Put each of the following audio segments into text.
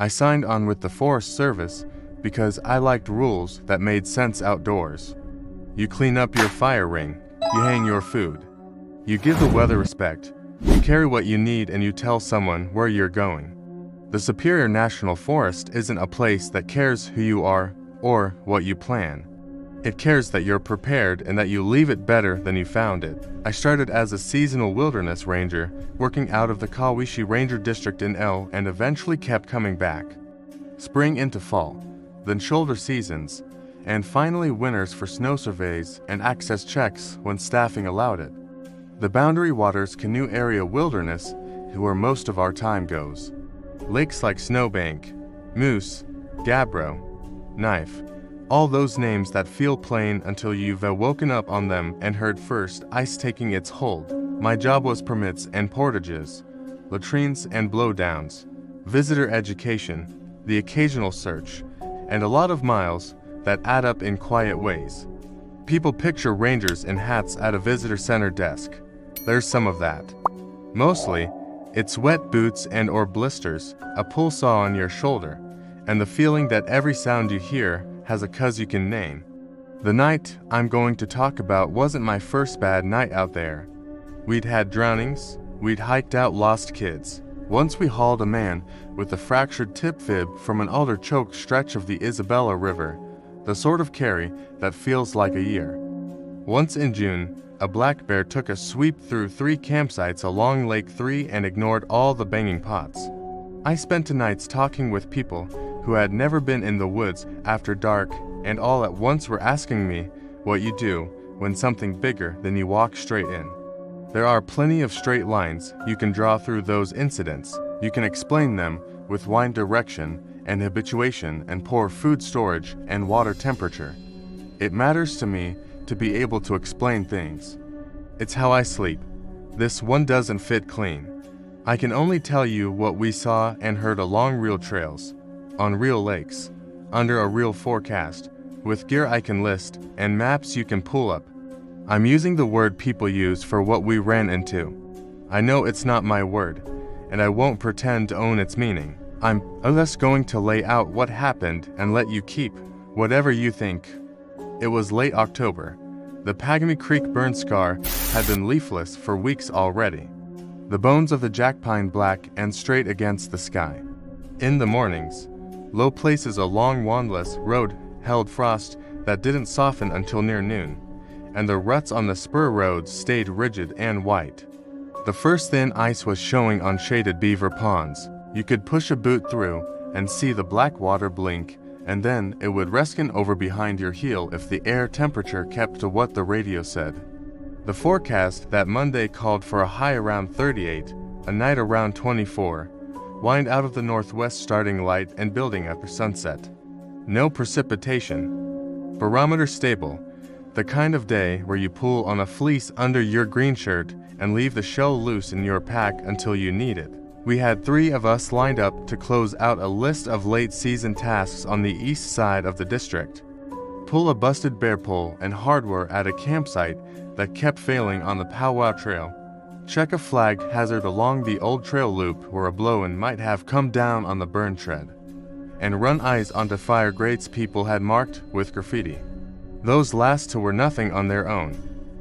I signed on with the Forest Service because I liked rules that made sense outdoors. You clean up your fire ring, you hang your food, you give the weather respect, you carry what you need, and you tell someone where you're going. The Superior National Forest isn't a place that cares who you are or what you plan. It cares that you're prepared and that you leave it better than you found it. I started as a seasonal wilderness ranger, working out of the Kawishi Ranger District in L, and eventually kept coming back. Spring into fall, then shoulder seasons, and finally winters for snow surveys and access checks when staffing allowed it. The Boundary Waters Canoe Area Wilderness is where most of our time goes. Lakes like Snowbank, Moose, Gabbro, Knife, all those names that feel plain until you've woken up on them and heard first ice taking its hold. My job was permits and portages, latrines and blowdowns, visitor education, the occasional search, and a lot of miles that add up in quiet ways. People picture rangers in hats at a visitor center desk. There's some of that. Mostly, it's wet boots and or blisters, a pull saw on your shoulder, and the feeling that every sound you hear has a cuz you can name. The night I'm going to talk about wasn't my first bad night out there. We'd had drownings, we'd hiked out lost kids. Once we hauled a man with a fractured tip fib from an alder-choked stretch of the Isabella River, the sort of carry that feels like a year. Once in June, a black bear took a sweep through 3 campsites along Lake 3 and ignored all the banging pots. I spent nights talking with people who had never been in the woods after dark and all at once were asking me what you do when something bigger than you walk straight in. There are plenty of straight lines you can draw through those incidents. You can explain them with wind direction and habituation and poor food storage and water temperature. It matters to me to be able to explain things. It's how I sleep. This one doesn't fit clean. I can only tell you what we saw and heard along real trails, on real lakes, under a real forecast, with gear I can list and maps you can pull up. I'm using the word people use for what we ran into. I know it's not my word, and I won't pretend to own its meaning. I'm just going to lay out what happened and let you keep whatever you think. It was late October. The Pagamy Creek burn scar had been leafless for weeks already. The bones of the jackpine black and straight against the sky. In the mornings, low places along Wandless Road held frost that didn't soften until near noon, and the ruts on the spur roads stayed rigid and white. The first thin ice was showing on shaded beaver ponds. You could push a boot through and see the black water blink, and then it would reskin over behind your heel if the air temperature kept to what the radio said. The forecast that Monday called for a high around 38, a night around 24, wind out of the northwest starting light and building after sunset. No precipitation. Barometer stable, the kind of day where you pull on a fleece under your green shirt and leave the shell loose in your pack until you need it. We had 3 of us lined up to close out a list of late-season tasks on the east side of the district. Pull a busted bear pole and hardware at a campsite that kept failing on the powwow trail. Check a flag hazard along the old trail loop where a blow-in might have come down on the burn tread. And run eyes onto fire grates people had marked with graffiti. Those last 2 were nothing on their own,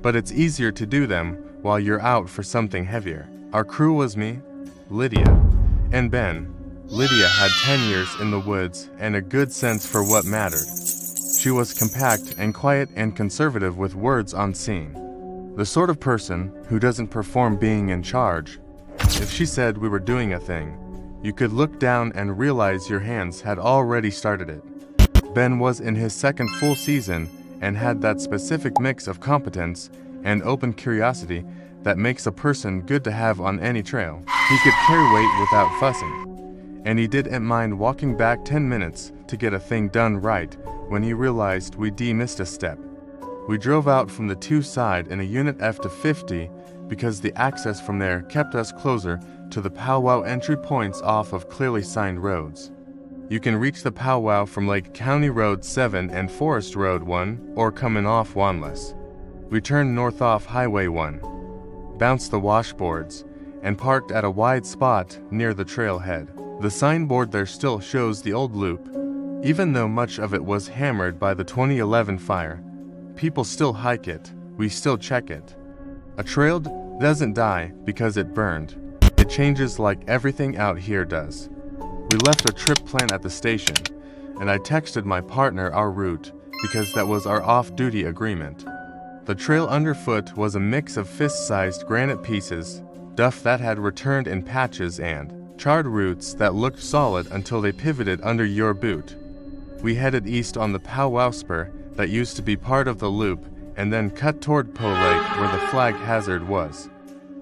but it's easier to do them while you're out for something heavier. Our crew was me, Lydia, and Ben. Lydia had 10 years in the woods and a good sense for what mattered. She was compact and quiet and conservative with words on scene. The sort of person who doesn't perform being in charge. If she said we were doing a thing, you could look down and realize your hands had already started it. Ben was in his 2nd full season and had that specific mix of competence and open curiosity that makes a person good to have on any trail. He could carry weight without fussing, and he didn't mind walking back 10 minutes to get a thing done right when he realized we'd missed a step. We drove out from the 2 side in a Unit F to 50 because the access from there kept us closer to the powwow entry points off of clearly signed roads. You can reach the powwow from Lake County Road 7 and Forest Road 1 or coming off Wanless. We turned north off Highway 1, bounced the washboards, and parked at a wide spot near the trailhead. The signboard there still shows the old loop. Even though much of it was hammered by the 2011 fire, people still hike it, we still check it. A trail doesn't die because it burned. It changes like everything out here does. We left a trip plan at the station, and I texted my partner our route because that was our off-duty agreement. The trail underfoot was a mix of fist-sized granite pieces, duff that had returned in patches, and charred roots that looked solid until they pivoted under your boot. We headed east on the Powwow Spur that used to be part of the loop and then cut toward Po Lake where the flag hazard was.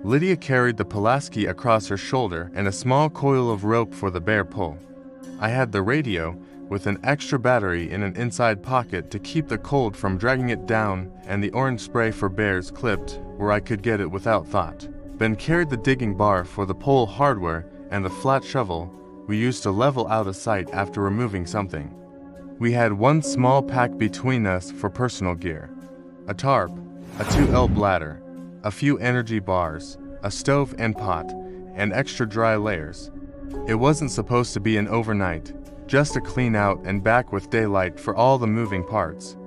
Lydia carried the Pulaski across her shoulder and a small coil of rope for the bear pull. I had the radio with an extra battery in an inside pocket to keep the cold from dragging it down, and the orange spray for bears clipped where I could get it without thought. Ben carried the digging bar for the pole hardware and the flat shovel we used to level out a site after removing something. We had one small pack between us for personal gear: a tarp, a 2L bladder, a few energy bars, a stove and pot, and extra dry layers. It wasn't supposed to be an overnight, just a clean out and back with daylight for all the moving parts.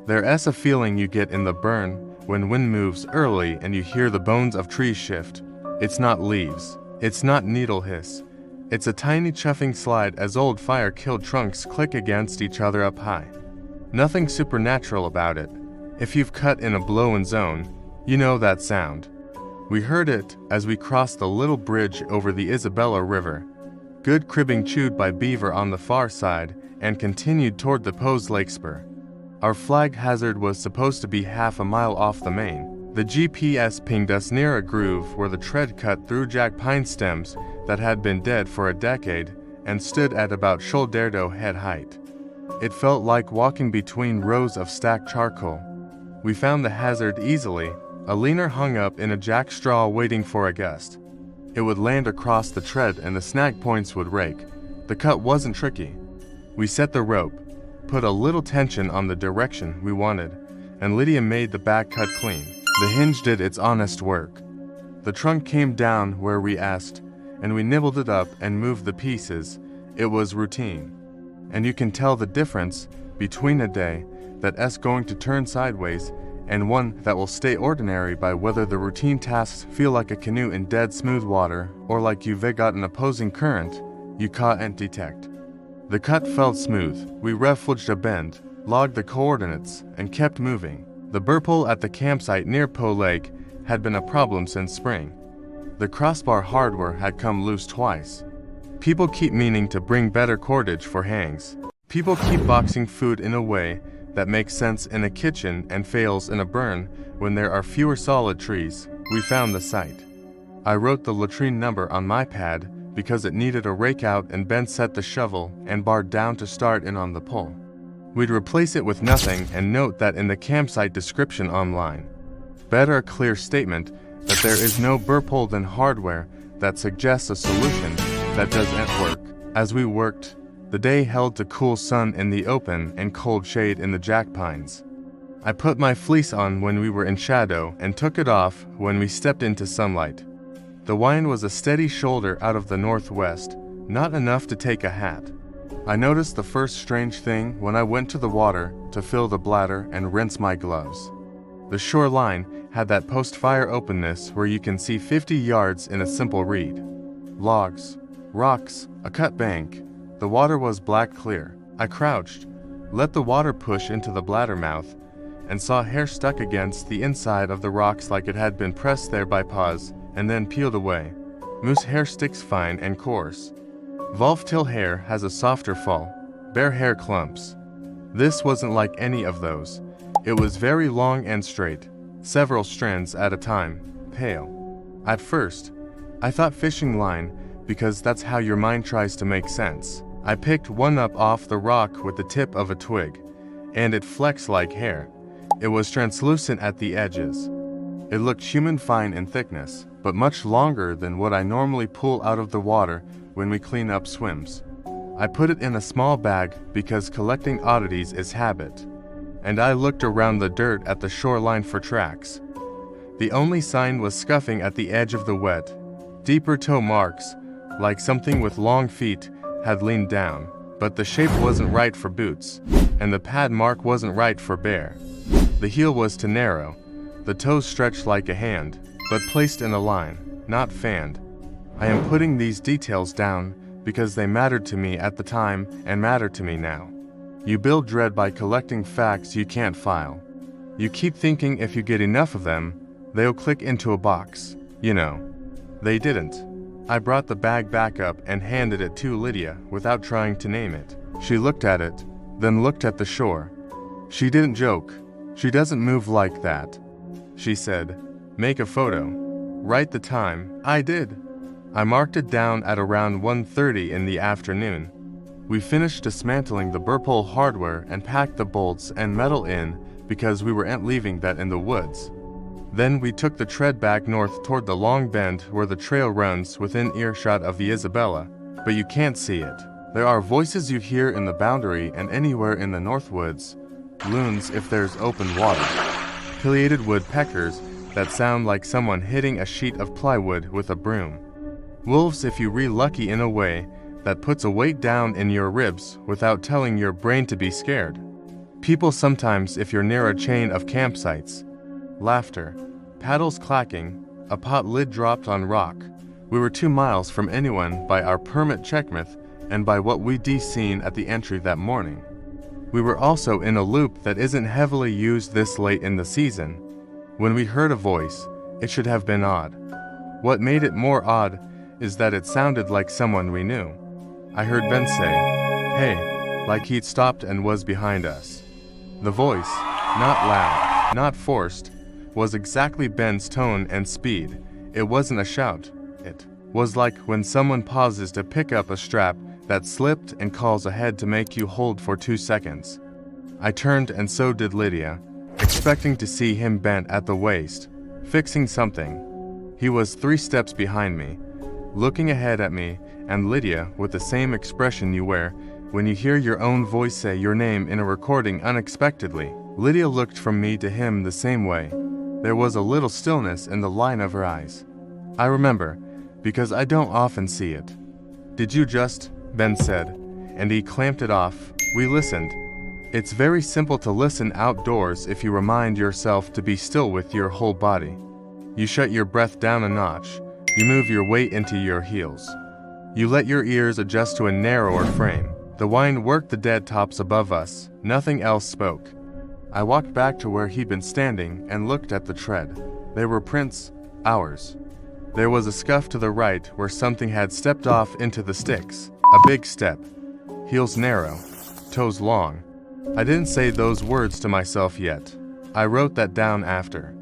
There's a feeling you get in the burn when wind moves early and you hear the bones of trees shift. It's not leaves. It's not needle hiss. It's a tiny chuffing slide as old fire-killed trunks click against each other up high. Nothing supernatural about it. If you've cut in a blow-in zone, you know that sound. We heard it as we crossed the little bridge over the Isabella River. Good cribbing chewed by beaver on the far side and continued toward the Pose Lake Spur. Our flag hazard was supposed to be half a mile off the main. The GPS pinged us near a groove where the tread cut through jack pine stems that had been dead for a decade and stood at about shoulder head height. It felt like walking between rows of stacked charcoal. We found the hazard easily, a leaner hung up in a jack straw waiting for a gust. It would land across the tread and the snag points would rake. The cut wasn't tricky. We set the rope, put a little tension on the direction we wanted, and Lydia made the back cut clean. The hinge did its honest work. The trunk came down where we asked, and we nibbled it up and moved the pieces. It was routine. And you can tell the difference between a day that's going to turn sideways and one that will stay ordinary by whether the routine tasks feel like a canoe in dead smooth water or like you've got an opposing current you can't detect. The cut felt smooth. We refuged a bend, logged the coordinates, and kept moving. The burr pole at the campsite near Po Lake had been a problem since spring. The crossbar hardware had come loose twice. People keep meaning to bring better cordage for hangs. People keep boxing food in a way that makes sense in a kitchen and fails in a burn when there are fewer solid trees. We found the site. I wrote the latrine number on my pad because it needed a rake out, and Ben set the shovel and bar down to start in on the pole. We'd replace it with nothing and note that in the campsite description online. Better a clear statement that there is no burr pole than hardware that suggests a solution that doesn't work. As we worked, the day held to cool sun in the open and cold shade in the jack pines. I put my fleece on when we were in shadow and took it off when we stepped into sunlight. The wind was a steady shoulder out of the northwest, not enough to take a hat. I noticed the first strange thing when I went to the water to fill the bladder and rinse my gloves. The shoreline had that post-fire openness where you can see 50 yards in a simple read. Logs, rocks, a cut bank. The water was black clear. I crouched, let the water push into the bladder mouth, and saw hair stuck against the inside of the rocks like it had been pressed there by paws and then peeled away. Moose hair sticks fine and coarse. Wolf-tail hair has a softer fall, bear hair clumps. This wasn't like any of those. It was very long and straight, several strands at a time, pale. At first, I thought fishing line because that's how your mind tries to make sense. I picked one up off the rock with the tip of a twig, and it flexed like hair. It was translucent at the edges. It looked human fine in thickness, but much longer than what I normally pull out of the water when we clean up swims. I put it in a small bag because collecting oddities is habit, and I looked around the dirt at the shoreline for tracks. The only sign was scuffing at the edge of the wet, deeper toe marks, like something with long feet had leaned down, but the shape wasn't right for boots, and the pad mark wasn't right for bear. The heel was too narrow, the toes stretched like a hand, but placed in a line, not fanned. I am putting these details down because they mattered to me at the time and matter to me now. You build dread by collecting facts you can't file. You keep thinking if you get enough of them, they'll click into a box. You know. They didn't. I brought the bag back up and handed it to Lydia without trying to name it. She looked at it, then looked at the shore. She didn't joke. She doesn't move like that. She said, "Make a photo." Write the time. I did. I marked it down at around 1:30 in the afternoon. We finished dismantling the burpole hardware and packed the bolts and metal in because we weren't leaving that in the woods. Then we took the tread back north toward the long bend where the trail runs within earshot of the Isabella, but you can't see it. There are voices you hear in the boundary and anywhere in the north woods, loons if there's open water, pileated woodpeckers that sound like someone hitting a sheet of plywood with a broom, wolves if you re-lucky in a way that puts a weight down in your ribs without telling your brain to be scared. People sometimes if you're near a chain of campsites. Laughter, paddles clacking, a pot lid dropped on rock. We were 2 miles from anyone by our permit checkmouth and by what we'd seen at the entry that morning. We were also in a loop that isn't heavily used this late in the season. When we heard a voice, it should have been odd. What made it more odd is that it sounded like someone we knew. I heard Ben say, "Hey," like he'd stopped and was behind us. The voice, not loud, not forced, was exactly Ben's tone and speed. It wasn't a shout. It was like when someone pauses to pick up a strap that slipped and calls ahead to make you hold for 2 seconds. I turned and so did Lydia, expecting to see him bent at the waist, fixing something. He was 3 steps behind me, looking ahead at me and Lydia with the same expression you wear when you hear your own voice say your name in a recording unexpectedly. Lydia looked from me to him the same way. There was a little stillness in the line of her eyes. I remember, because I don't often see it. "Did you just?" Ben said, and he clamped it off. We listened. It's very simple to listen outdoors if you remind yourself to be still with your whole body. You shut your breath down a notch. You move your weight into your heels. You let your ears adjust to a narrower frame. The wind worked the dead tops above us. Nothing else spoke. I walked back to where he'd been standing and looked at the tread. There were prints, ours. There was a scuff to the right where something had stepped off into the sticks. A big step. Heels narrow, toes long. I didn't say those words to myself yet. I wrote that down after.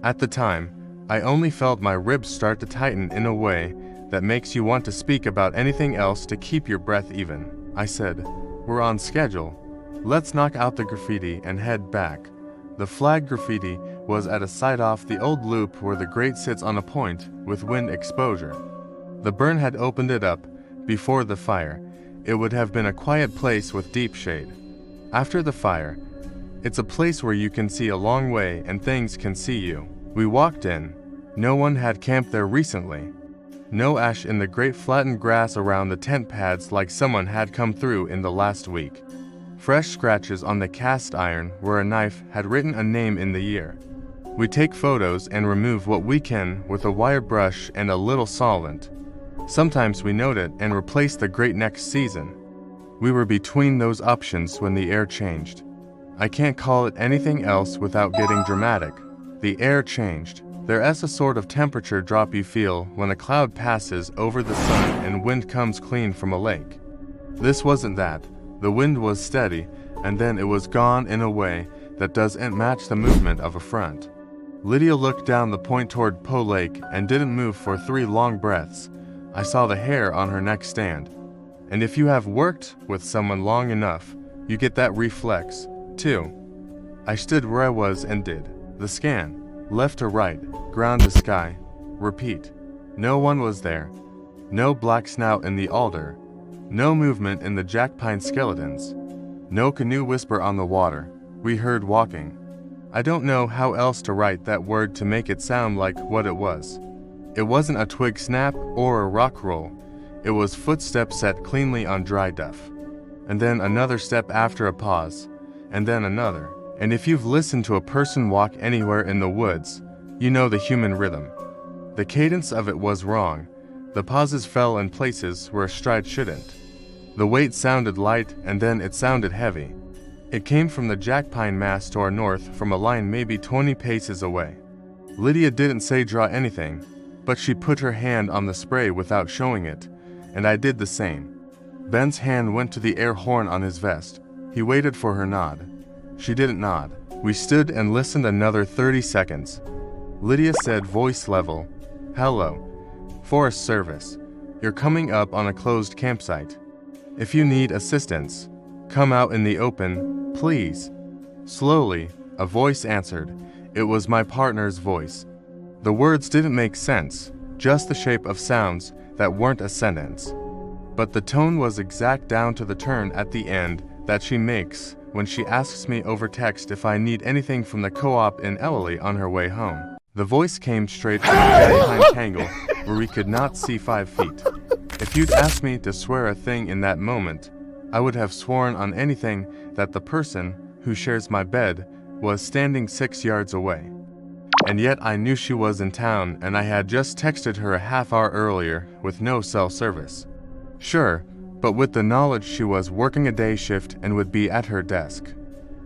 At the time, I only felt my ribs start to tighten in a way that makes you want to speak about anything else to keep your breath even. I said, "We're on schedule. Let's knock out the graffiti and head back." The flag graffiti was at a site off the old loop where the grate sits on a point with wind exposure. The burn had opened it up before the fire. It would have been a quiet place with deep shade. After the fire, it's a place where you can see a long way and things can see you. We walked in. No one had camped there recently. No ash in the great flattened grass around the tent pads like someone had come through in the last week. Fresh scratches on the cast iron where a knife had written a name in the year. We take photos and remove what we can with a wire brush and a little solvent. Sometimes we note it and replace the grate next season. We were between those options when the air changed. I can't call it anything else without getting dramatic. The air changed. There's a sort of temperature drop you feel when a cloud passes over the sun and wind comes clean from a lake. This wasn't that. The wind was steady, and then it was gone in a way that doesn't match the movement of a front. Lydia looked down the point toward Po Lake and didn't move for 3 long breaths. I saw the hair on her neck stand. And if you have worked with someone long enough, you get that reflex, too. I stood where I was and did the scan. Left to right, ground to sky, repeat. No one was there. No black snout in the alder. No movement in the jackpine skeletons. No canoe whisper on the water. We heard walking. I don't know how else to write that word to make it sound like what it was. It wasn't a twig snap or a rock roll. It was footsteps set cleanly on dry duff. And then another step after a pause, and then another. And if you've listened to a person walk anywhere in the woods, you know the human rhythm. The cadence of it was wrong. The pauses fell in places where a stride shouldn't. The weight sounded light and then it sounded heavy. It came from the jack pine mass to our north from a line maybe 20 paces away. Lydia didn't say draw anything, but she put her hand on the spray without showing it, and I did the same. Ben's hand went to the air horn on his vest. He waited for her nod. She didn't nod. We stood and listened another 30 seconds. Lydia said, voice level, "Hello, Forest Service. You're coming up on a closed campsite. If you need assistance, come out in the open, please." Slowly, a voice answered. It was my partner's voice. The words didn't make sense, just the shape of sounds that weren't a sentence. But the tone was exact down to the turn at the end that she makes when she asks me over text if I need anything from the co-op in Ellery on her way home. The voice came straight from the jack pine tangle where we could not see 5 feet. If you'd asked me to swear a thing in that moment, I would have sworn on anything that the person who shares my bed was standing 6 yards away. And yet I knew she was in town and I had just texted her a half hour earlier with no cell service. Sure, but with the knowledge she was working a day shift and would be at her desk.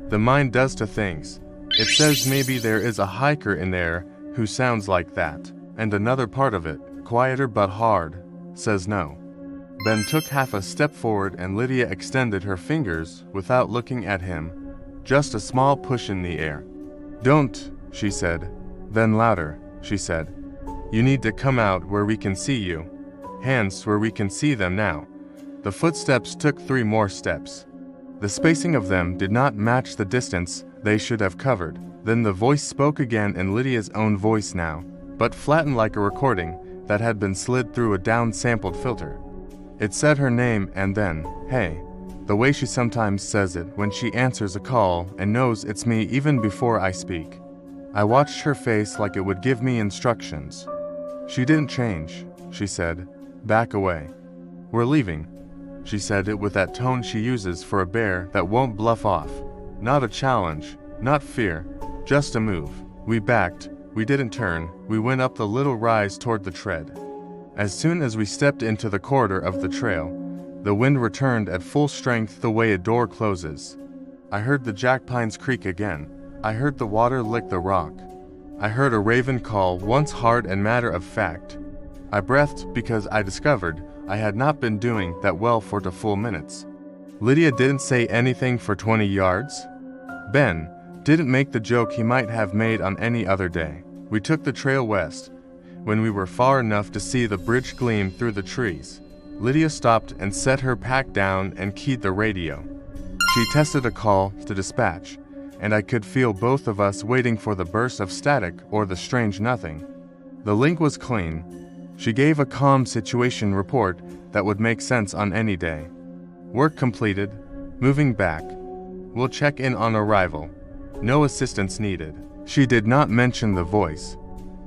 The mind does to things. It says maybe there is a hiker in there who sounds like that. And another part of it, quieter but hard, says no. Ben took half a step forward and Lydia extended her fingers without looking at him. Just a small push in the air. "Don't," she said. Then louder, she said. "You need to come out where we can see you. Hands where we can see them now." The footsteps took 3 more steps. The spacing of them did not match the distance they should have covered. Then the voice spoke again in Lydia's own voice now, but flattened like a recording that had been slid through a down-sampled filter. It said her name and then, "Hey," the way she sometimes says it when she answers a call and knows it's me even before I speak. I watched her face like it would give me instructions. "She didn't change," she said. "Back away. We're leaving." She said it with that tone she uses for a bear that won't bluff off. Not a challenge, not fear, just a move. We backed, we didn't turn, we went up the little rise toward the tread. As soon as we stepped into the corridor of the trail, the wind returned at full strength the way a door closes. I heard the jack pines creak again. I heard the water lick the rock. I heard a raven call, once hard and matter of fact. I breathed because I discovered I had not been doing that well for 2 full minutes. Lydia didn't say anything for 20 yards. Ben didn't make the joke he might have made on any other day. We took the trail west. When we were far enough to see the bridge gleam through the trees, Lydia stopped and set her pack down and keyed the radio. She tested a call to dispatch, and I could feel both of us waiting for the burst of static or the strange nothing. The link was clean. She gave a calm situation report that would make sense on any day. "Work completed. Moving back. We'll check in on arrival. No assistance needed." She did not mention the voice.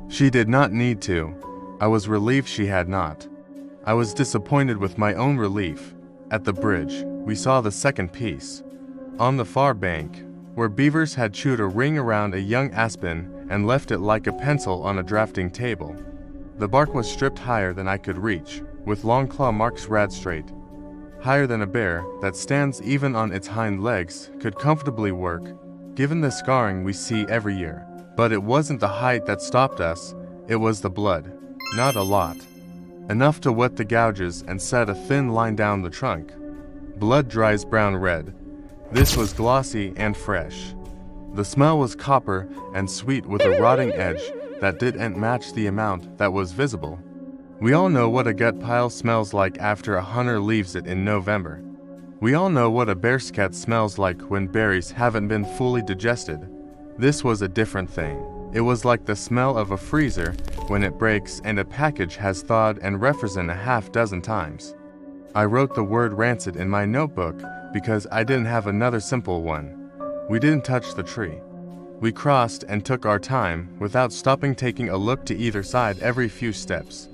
She did not need to. I was relieved she had not. I was disappointed with my own relief. At the bridge, we saw the second piece. On the far bank, where beavers had chewed a ring around a young aspen and left it like a pencil on a drafting table. The bark was stripped higher than I could reach, with long claw marks rad straight. Higher than a bear that stands even on its hind legs could comfortably work, given the scarring we see every year. But it wasn't the height that stopped us, it was the blood. Not a lot. Enough to wet the gouges and set a thin line down the trunk. Blood dries brown red. This was glossy and fresh. The smell was copper and sweet with a rotting edge that didn't match the amount that was visible. We all know what a gut pile smells like after a hunter leaves it in November. We all know what a bear scat smells like when berries haven't been fully digested. This was a different thing. It was like the smell of a freezer when it breaks and a package has thawed and refrozen a half dozen times. I wrote the word rancid in my notebook because I didn't have another simple one. We didn't touch the tree. We crossed and took our time without stopping, taking a look to either side every few steps.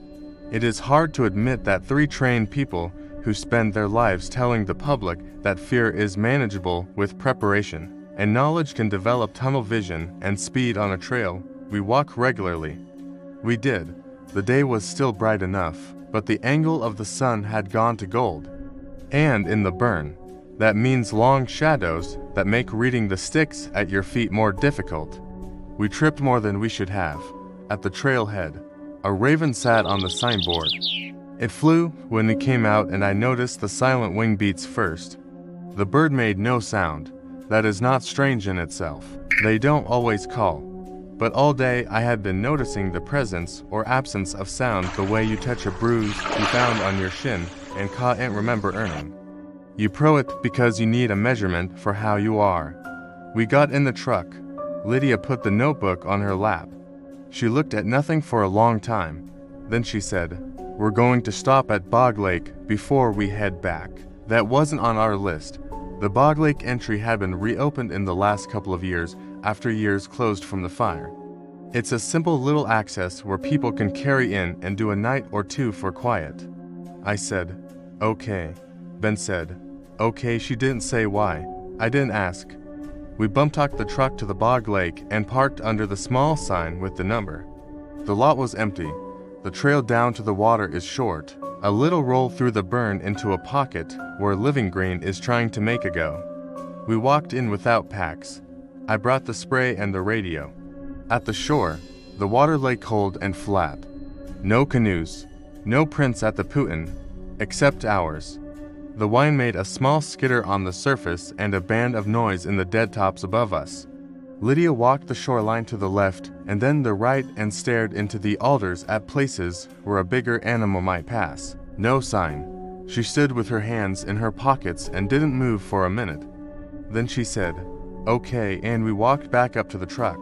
It is hard to admit that 3 trained people who spend their lives telling the public that fear is manageable with preparation, and knowledge can develop tunnel vision and speed on a trail we walk regularly. We did. The day was still bright enough, but the angle of the sun had gone to gold. And in the burn, that means long shadows that make reading the sticks at your feet more difficult. We tripped more than we should have. At the trailhead, a raven sat on the signboard. It flew when we came out, and I noticed the silent wing beats first. The bird made no sound. That is not strange in itself. They don't always call. But all day I had been noticing the presence or absence of sound, the way you touch a bruise you found on your shin and can't remember earning. You pro it because you need a measurement for how you are. We got in the truck. Lydia put the notebook on her lap. She looked at nothing for a long time. Then she said, "We're going to stop at Bog Lake before we head back." That wasn't on our list. The Bog Lake entry had been reopened in the last couple of years after years closed from the fire. It's a simple little access where people can carry in and do a night or two for quiet. I said, "Okay." Ben said, "Okay." She didn't say why. I didn't ask. We bump-tocked the truck to the Bog Lake and parked under the small sign with the number. The lot was empty. The trail down to the water is short, a little roll through the burn into a pocket where Living Green is trying to make a go. We walked in without packs. I brought the spray and the radio. At the shore, the water lay cold and flat. No canoes, no prints at the Putin, except ours. The wine made a small skitter on the surface and a band of noise in the dead tops above us. Lydia walked the shoreline to the left and then the right and stared into the alders at places where a bigger animal might pass. No sign. She stood with her hands in her pockets and didn't move for a minute. Then she said, "Okay," and we walked back up to the truck.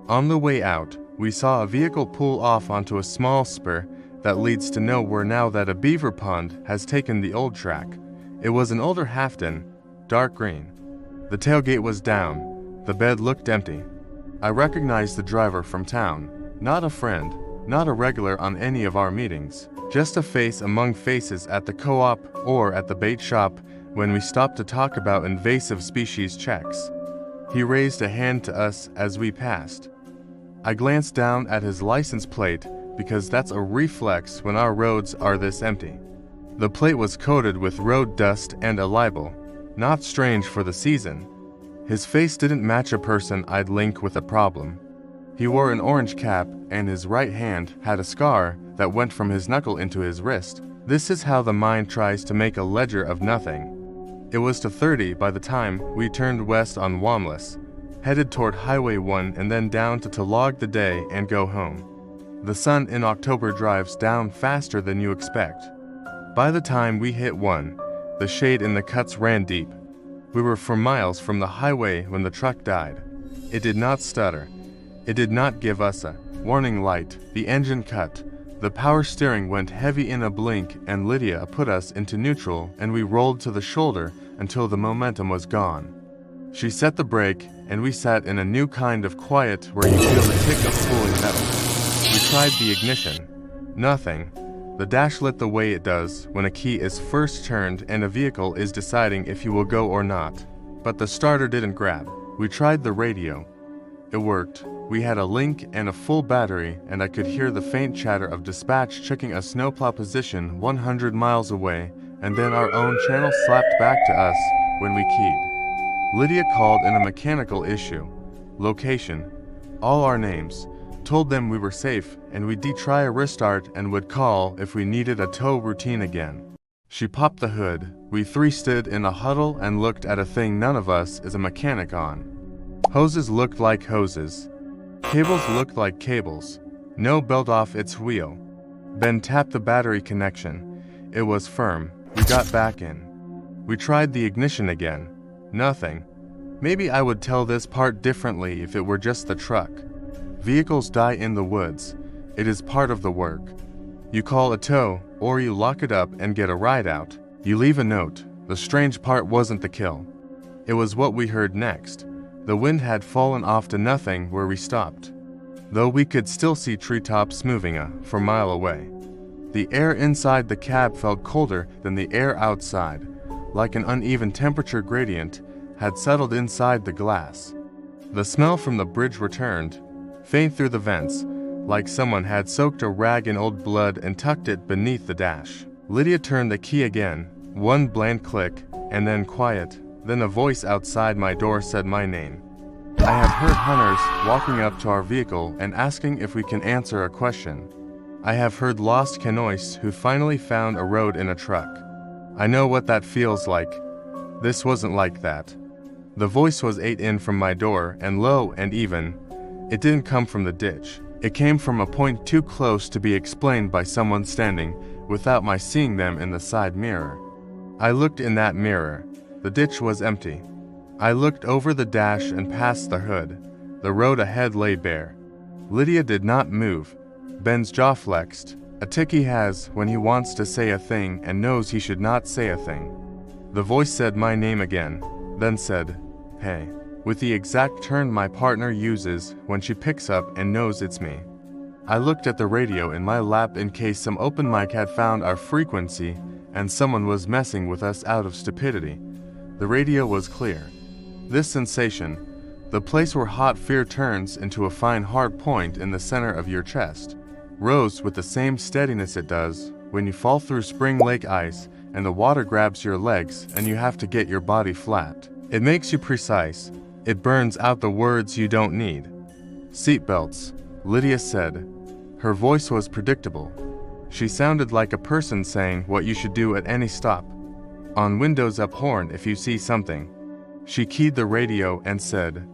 On the way out, we saw a vehicle pull off onto a small spur that leads to nowhere now that a beaver pond has taken the old track. It was an older Halfton, dark green. The tailgate was down. The bed looked empty. I recognized the driver from town. Not a friend, not a regular on any of our meetings. Just a face among faces at the co-op or at the bait shop when we stopped to talk about invasive species checks. He raised a hand to us as we passed. I glanced down at his license plate because that's a reflex when our roads are this empty. The plate was coated with road dust and a libel. Not strange for the season. His face didn't match a person I'd link with a problem. He wore an orange cap and his right hand had a scar that went from his knuckle into his wrist. This is how the mind tries to make a ledger of nothing. It was to 30 by the time we turned west on Wamless, headed toward Highway 1 and then down to log the day and go home. The sun in October drives down faster than you expect. By the time we hit 1, the shade in the cuts ran deep. We were for miles from the highway when the truck died. It did not stutter. It did not give us a warning light. The engine cut. The power steering went heavy in a blink and Lydia put us into neutral and we rolled to the shoulder until the momentum was gone. She set the brake and we sat in a new kind of quiet where you feel the tick of cooling metal. We tried the ignition. Nothing. The dash lit the way it does when a key is first turned and a vehicle is deciding if you will go or not. But the starter didn't grab. We tried the radio. It worked. We had a link and a full battery, and I could hear the faint chatter of dispatch checking a snowplow position 100 miles away, and then our own channel slapped back to us when we keyed. Lydia called in a mechanical issue. Location. All our names. Told them we were safe and we'd try a restart and would call if we needed a tow routine again. She popped the hood. We 3 stood in a huddle and looked at a thing none of us is a mechanic on. Hoses looked like hoses. Cables looked like cables. No belt off its wheel. Ben tapped the battery connection. It was firm. We got back in. We tried the ignition again. Nothing. Maybe I would tell this part differently if it were just the truck. Vehicles die in the woods. It is part of the work. You call a tow, or you lock it up and get a ride out. You leave a note. The strange part wasn't the kill. It was what we heard next. The wind had fallen off to nothing where we stopped, though we could still see treetops moving from a mile away. The air inside the cab felt colder than the air outside, like an uneven temperature gradient had settled inside the glass. The smell from the bridge returned, faint through the vents, like someone had soaked a rag in old blood and tucked it beneath the dash. Lydia turned the key again, one bland click, and then quiet. Then a voice outside my door said my name. I have heard hunters walking up to our vehicle and asking if we can answer a question. I have heard lost canoes who finally found a road in a truck. I know what that feels like. This wasn't like that. The voice was 8 in from my door and low and even. It didn't come from the ditch. It came from a point too close to be explained by someone standing without my seeing them in the side mirror. I looked in that mirror. The ditch was empty. I looked over the dash and past the hood. The road ahead lay bare. Lydia did not move. Ben's jaw flexed, a tic he has when he wants to say a thing and knows he should not say a thing. The voice said my name again, then said, "Hey," with the exact turn my partner uses when she picks up and knows it's me. I looked at the radio in my lap in case some open mic had found our frequency and someone was messing with us out of stupidity. The radio was clear. This sensation, the place where hot fear turns into a fine hard point in the center of your chest, rose with the same steadiness it does when you fall through spring lake ice and the water grabs your legs and you have to get your body flat. It makes you precise. It burns out the words you don't need. Seatbelts, Lydia said. Her voice was predictable. She sounded like a person saying what you should do at any stop. On windows up horn if you see something. She keyed the radio and said,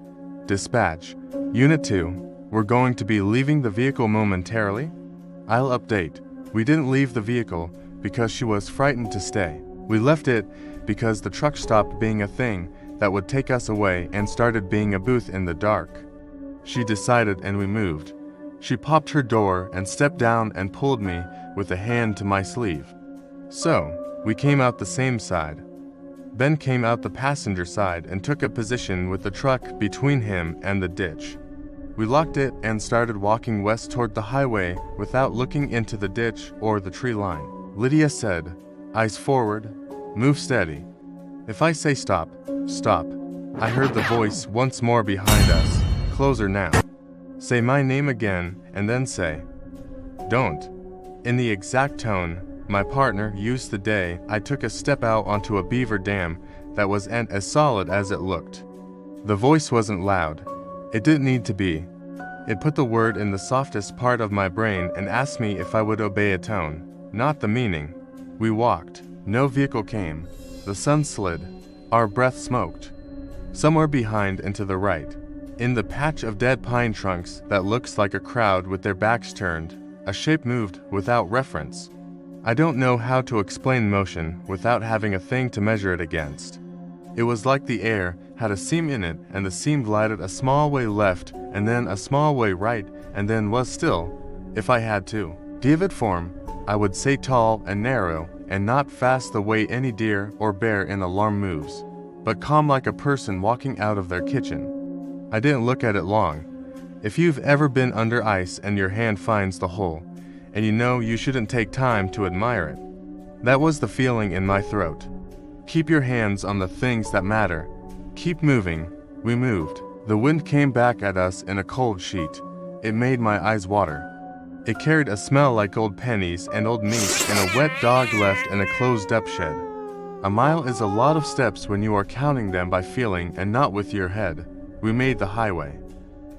"Dispatch, Unit 2, we're going to be leaving the vehicle momentarily. I'll update. We didn't leave the vehicle because she was frightened to stay. We left it because the truck stopped being a thing that would take us away and started being a booth in the dark. She decided and we moved." She popped her door and stepped down and pulled me with a hand to my sleeve. So, we came out the same side. Ben came out the passenger side and took a position with the truck between him and the ditch. We locked it and started walking west toward the highway without looking into the ditch or the tree line. Lydia said, "Eyes forward, move steady. If I say stop, stop." I heard the voice once more behind us. "Closer now. Say my name again and then say, 'Don't.'" In the exact tone my partner used the day I took a step out onto a beaver dam that was as solid as it looked. The voice wasn't loud. It didn't need to be. It put the word in the softest part of my brain and asked me if I would obey a tone, not the meaning. We walked. No vehicle came. The sun slid. Our breath smoked. Somewhere behind and to the right, in the patch of dead pine trunks that looks like a crowd with their backs turned, a shape moved without reference. I don't know how to explain motion without having a thing to measure it against. It was like the air had a seam in it and the seam glided a small way left and then a small way right and then was still, if I had to give it form, I would say tall and narrow and not fast the way any deer or bear in alarm moves, but calm like a person walking out of their kitchen. I didn't look at it long. If you've ever been under ice and your hand finds the hole, and you know you shouldn't take time to admire it. That was the feeling in my throat. Keep your hands on the things that matter. Keep moving. We moved. The wind came back at us in a cold sheet. It made my eyes water. It carried a smell like old pennies and old meat and a wet dog left in a closed-up shed. A mile is a lot of steps when you are counting them by feeling and not with your head. We made the highway.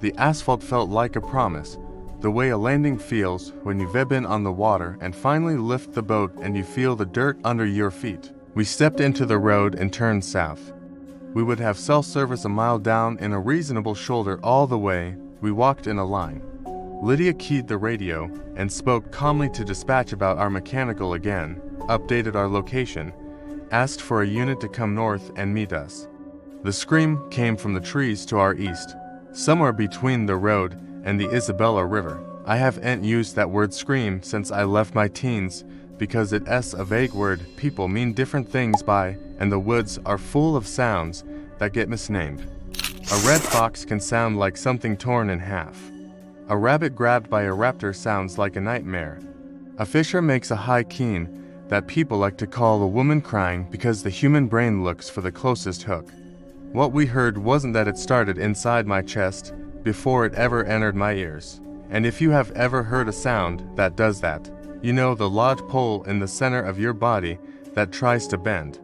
The asphalt felt like a promise, the way a landing feels when you've been on the water and finally lift the boat and you feel the dirt under your feet. We stepped into the road and turned south. We would have self-service a mile down in a reasonable shoulder all the way. We walked in a line. Lydia keyed the radio and spoke calmly to dispatch about our mechanical again, updated our location, asked for a unit to come north and meet us. The scream came from the trees to our east, somewhere between the road and the Isabella River. I haven't used that word scream since I left my teens because it's a vague word people mean different things by, and the woods are full of sounds that get misnamed. A red fox can sound like something torn in half. A rabbit grabbed by a raptor sounds like a nightmare. A fisher makes a high keen that people like to call a woman crying because the human brain looks for the closest hook. What we heard wasn't that it started inside my chest before it ever entered my ears. And if you have ever heard a sound that does that, you know the lodge pole in the center of your body that tries to bend.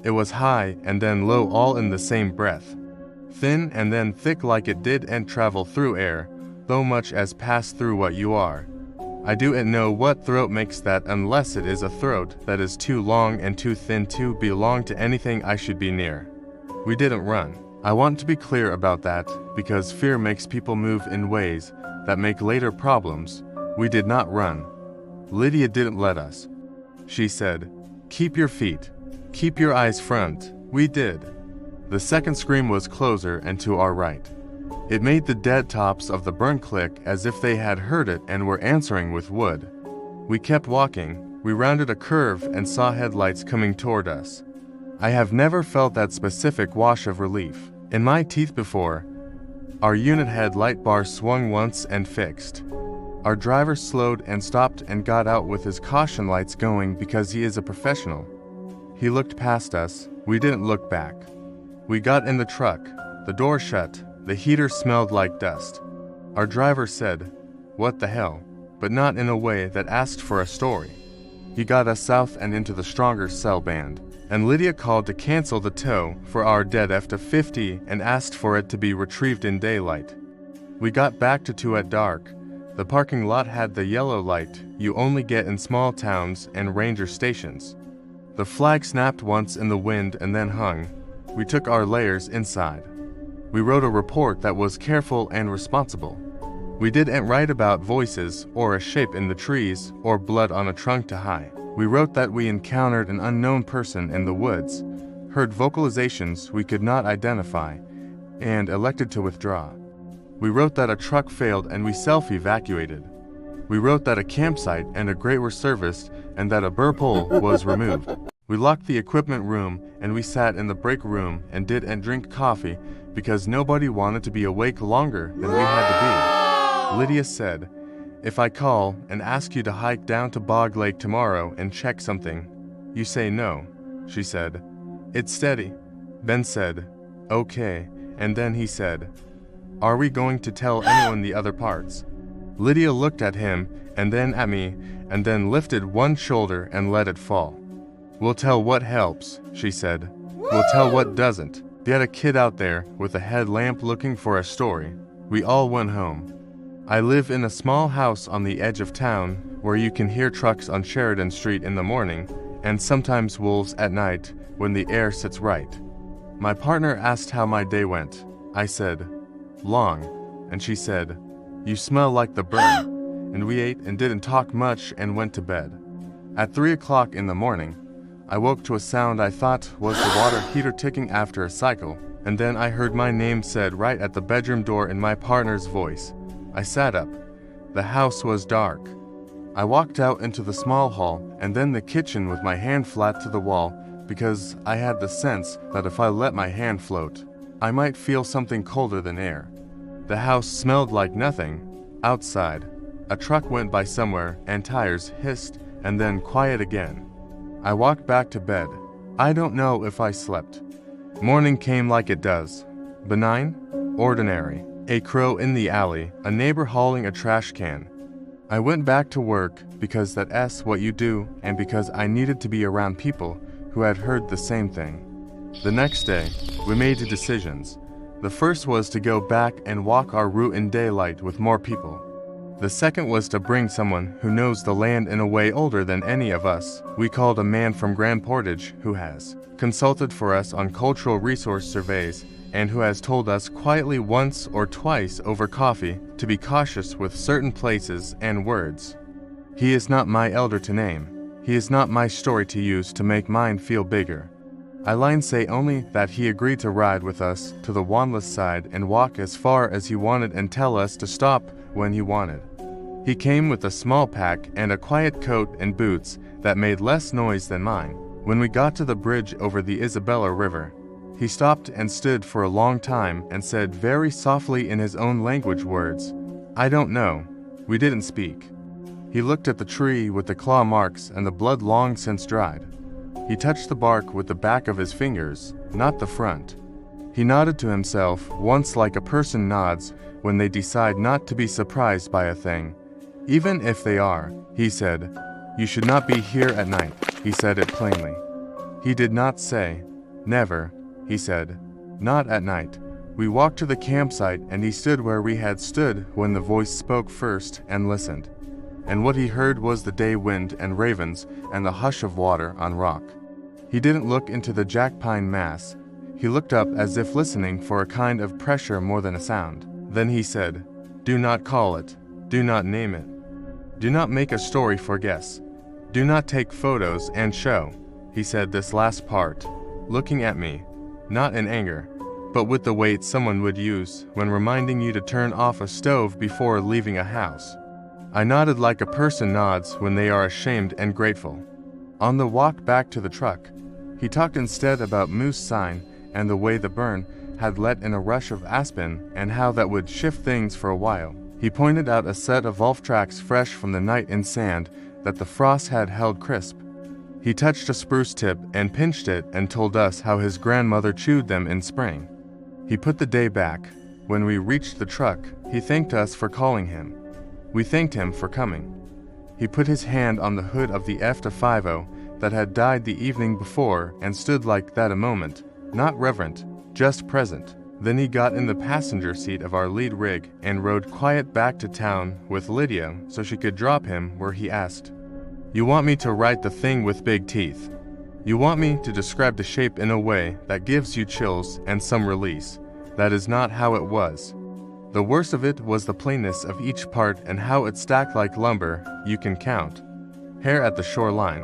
It was high and then low all in the same breath. Thin and then thick like it did and travel through air, though much as pass through what you are. I do't know what throat makes that unless it is a throat that is too long and too thin to belong to anything I should be near. We didn't run. I want to be clear about that because fear makes people move in ways that make later problems. We did not run. Lydia didn't let us. She said, "Keep your feet. Keep your eyes front." We did. The second scream was closer and to our right. It made the dead tops of the burn click as if they had heard it and were answering with wood. We kept walking. We rounded a curve and saw headlights coming toward us. I have never felt that specific wash of relief in my teeth before. Our unit head light bar swung once and fixed. Our driver slowed and stopped and got out with his caution lights going because he is a professional. He looked past us. We didn't look back. We got in the truck. The door shut. The heater smelled like dust. Our driver said, "What the hell?" but not in a way that asked for a story. He got us south and into the stronger cell band, and Lydia called to cancel the tow for our dead F-50 and asked for it to be retrieved in daylight. We got back to 2 at dark. The parking lot had the yellow light you only get in small towns and ranger stations. The flag snapped once in the wind and then hung. We took our layers inside. We wrote a report that was careful and responsible. We didn't write about voices or a shape in the trees or blood on a trunk to hide. We wrote that we encountered an unknown person in the woods, heard vocalizations we could not identify, and elected to withdraw. We wrote that a truck failed and we self-evacuated. We wrote that a campsite and a grate were serviced and that a burr pole was removed. We locked the equipment room and we sat in the break room and didn't drink coffee because nobody wanted to be awake longer than we had to be. Lydia said, "If I call and ask you to hike down to Bog Lake tomorrow and check something, you say no," she said. "It's steady." Ben said, "Okay," and then he said, "Are we going to tell anyone the other parts?" Lydia looked at him and then at me and then lifted one shoulder and let it fall. "We'll tell what helps," she said. "We'll tell what doesn't." They had a kid out there with a headlamp looking for a story. We all went home. I live in a small house on the edge of town where you can hear trucks on Sheridan Street in the morning and sometimes wolves at night when the air sits right. My partner asked how my day went. I said, "Long," and she said, "You smell like the burn," and we ate and didn't talk much and went to bed. At 3 o'clock in the morning, I woke to a sound I thought was the water heater ticking after a cycle, and then I heard my name said right at the bedroom door in my partner's voice. I sat up. The house was dark. I walked out into the small hall and then the kitchen with my hand flat to the wall because I had the sense that if I let my hand float, I might feel something colder than air. The house smelled like nothing. Outside, a truck went by somewhere and tires hissed and then quiet again. I walked back to bed. I don't know if I slept. Morning came like it does. Benign, ordinary. A crow in the alley, a neighbor hauling a trash can. I went back to work because that's what you do and because I needed to be around people who had heard the same thing. The next day, we made decisions. The first was to go back and walk our route in daylight with more people. The second was to bring someone who knows the land in a way older than any of us. We called a man from Grand Portage who has consulted for us on cultural resource surveys and who has told us quietly once or twice over coffee to be cautious with certain places and words. He is not my elder to name. He is not my story to use to make mine feel bigger. I line say only that he agreed to ride with us to the wildest side and walk as far as he wanted and tell us to stop when he wanted. He came with a small pack and a quiet coat and boots that made less noise than mine. When we got to the bridge over the Isabella River, he stopped and stood for a long time and said very softly in his own language words, "I don't know." We didn't speak. He looked at the tree with the claw marks and the blood long since dried. He touched the bark with the back of his fingers, not the front. He nodded to himself once like a person nods when they decide not to be surprised by a thing. Even if they are, he said, "You should not be here at night." He said it plainly. He did not say, "Never," he said, "not at night." We walked to the campsite and he stood where we had stood when the voice spoke first and listened. And what he heard was the day wind and ravens and the hush of water on rock. He didn't look into the jackpine mass. He looked up as if listening for a kind of pressure more than a sound. Then he said, "Do not call it. Do not name it. Do not make a story for guess. Do not take photos and show." He said this last part, looking at me, not in anger, but with the weight someone would use when reminding you to turn off a stove before leaving a house. I nodded like a person nods when they are ashamed and grateful. On the walk back to the truck, he talked instead about moose sign and the way the burn had let in a rush of aspen and how that would shift things for a while. He pointed out a set of wolf tracks fresh from the night in sand that the frost had held crisp. He touched a spruce tip and pinched it and told us how his grandmother chewed them in spring. He put the day back. When we reached the truck, he thanked us for calling him. We thanked him for coming. He put his hand on the hood of the F-50 that had died the evening before and stood like that a moment, not reverent, just present. Then he got in the passenger seat of our lead rig and rode quiet back to town with Lydia so she could drop him where he asked, "You want me to write the thing with big teeth? You want me to describe the shape in a way that gives you chills and some release? That is not how it was." The worst of it was the plainness of each part and how it stacked like lumber you can count. Hair at the shoreline,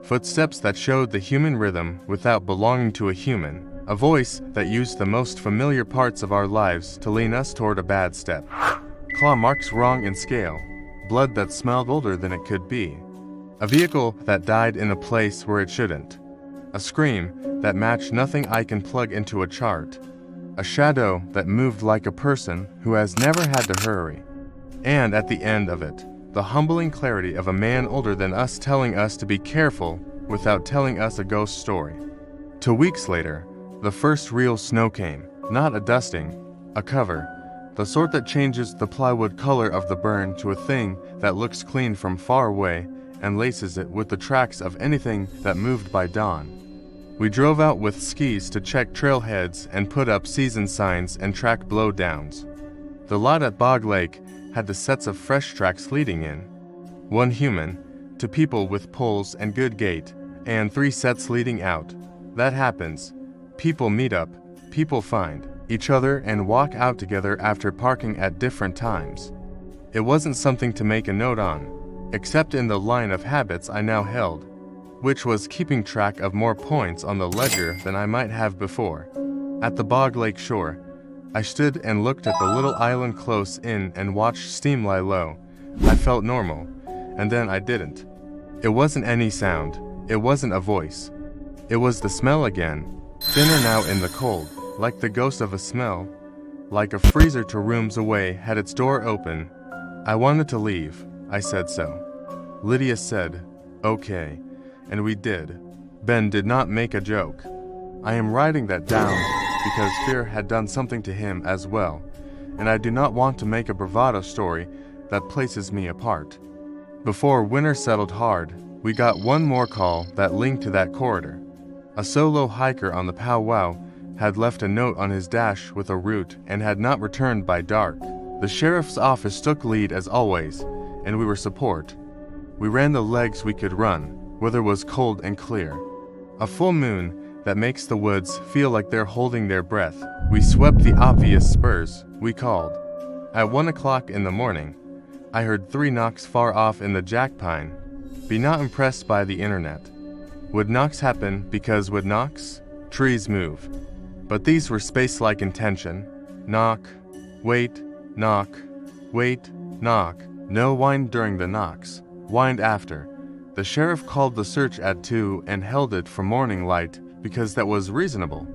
footsteps that showed the human rhythm without belonging to a human, a voice that used the most familiar parts of our lives to lean us toward a bad step. Claw marks wrong in scale, blood that smelled older than it could be, a vehicle that died in a place where it shouldn't, a scream that matched nothing I can plug into a chart, a shadow that moved like a person who has never had to hurry, and at the end of it, the humbling clarity of a man older than us telling us to be careful without telling us a ghost story. 2 weeks later, the first real snow came, not a dusting, a cover, the sort that changes the plywood color of the burn to a thing that looks clean from far away and laces it with the tracks of anything that moved by dawn. We drove out with skis to check trailheads and put up season signs and track blowdowns. The lot at Bog Lake had the sets of fresh tracks leading in. 1 human, to people with poles and good gait, and 3 sets leading out. That happens. People meet up, people find each other and walk out together after parking at different times. It wasn't something to make a note on, except in the line of habits I now held, which was keeping track of more points on the ledger than I might have before. At the Bog Lake shore, I stood and looked at the little island close in and watched steam lie low. I felt normal, and then I didn't. It wasn't any sound, it wasn't a voice. It was the smell again, thinner now in the cold, like the ghost of a smell, like a freezer 2 rooms away had its door open. I wanted to leave, I said so. Lydia said, "Okay," and we did. Ben did not make a joke. I am writing that down because fear had done something to him as well, and I do not want to make a bravado story that places me apart. Before winter settled hard, we got one more call that linked to that corridor. A solo hiker on the powwow had left a note on his dash with a route and had not returned by dark. The sheriff's office took lead as always, and we were support. We ran the legs we could run. Weather was cold and clear. A full moon that makes the woods feel like they're holding their breath. We swept the obvious spurs, we called. At 1 o'clock in the morning, I heard 3 knocks far off in the jackpine. Be not impressed by the internet. Would knocks happen because would knocks? Trees move. But these were space-like in tension. Knock, wait, knock, wait, knock. No wind during the knocks, wind after. The sheriff called the search at 2 and held it for morning light because that was reasonable.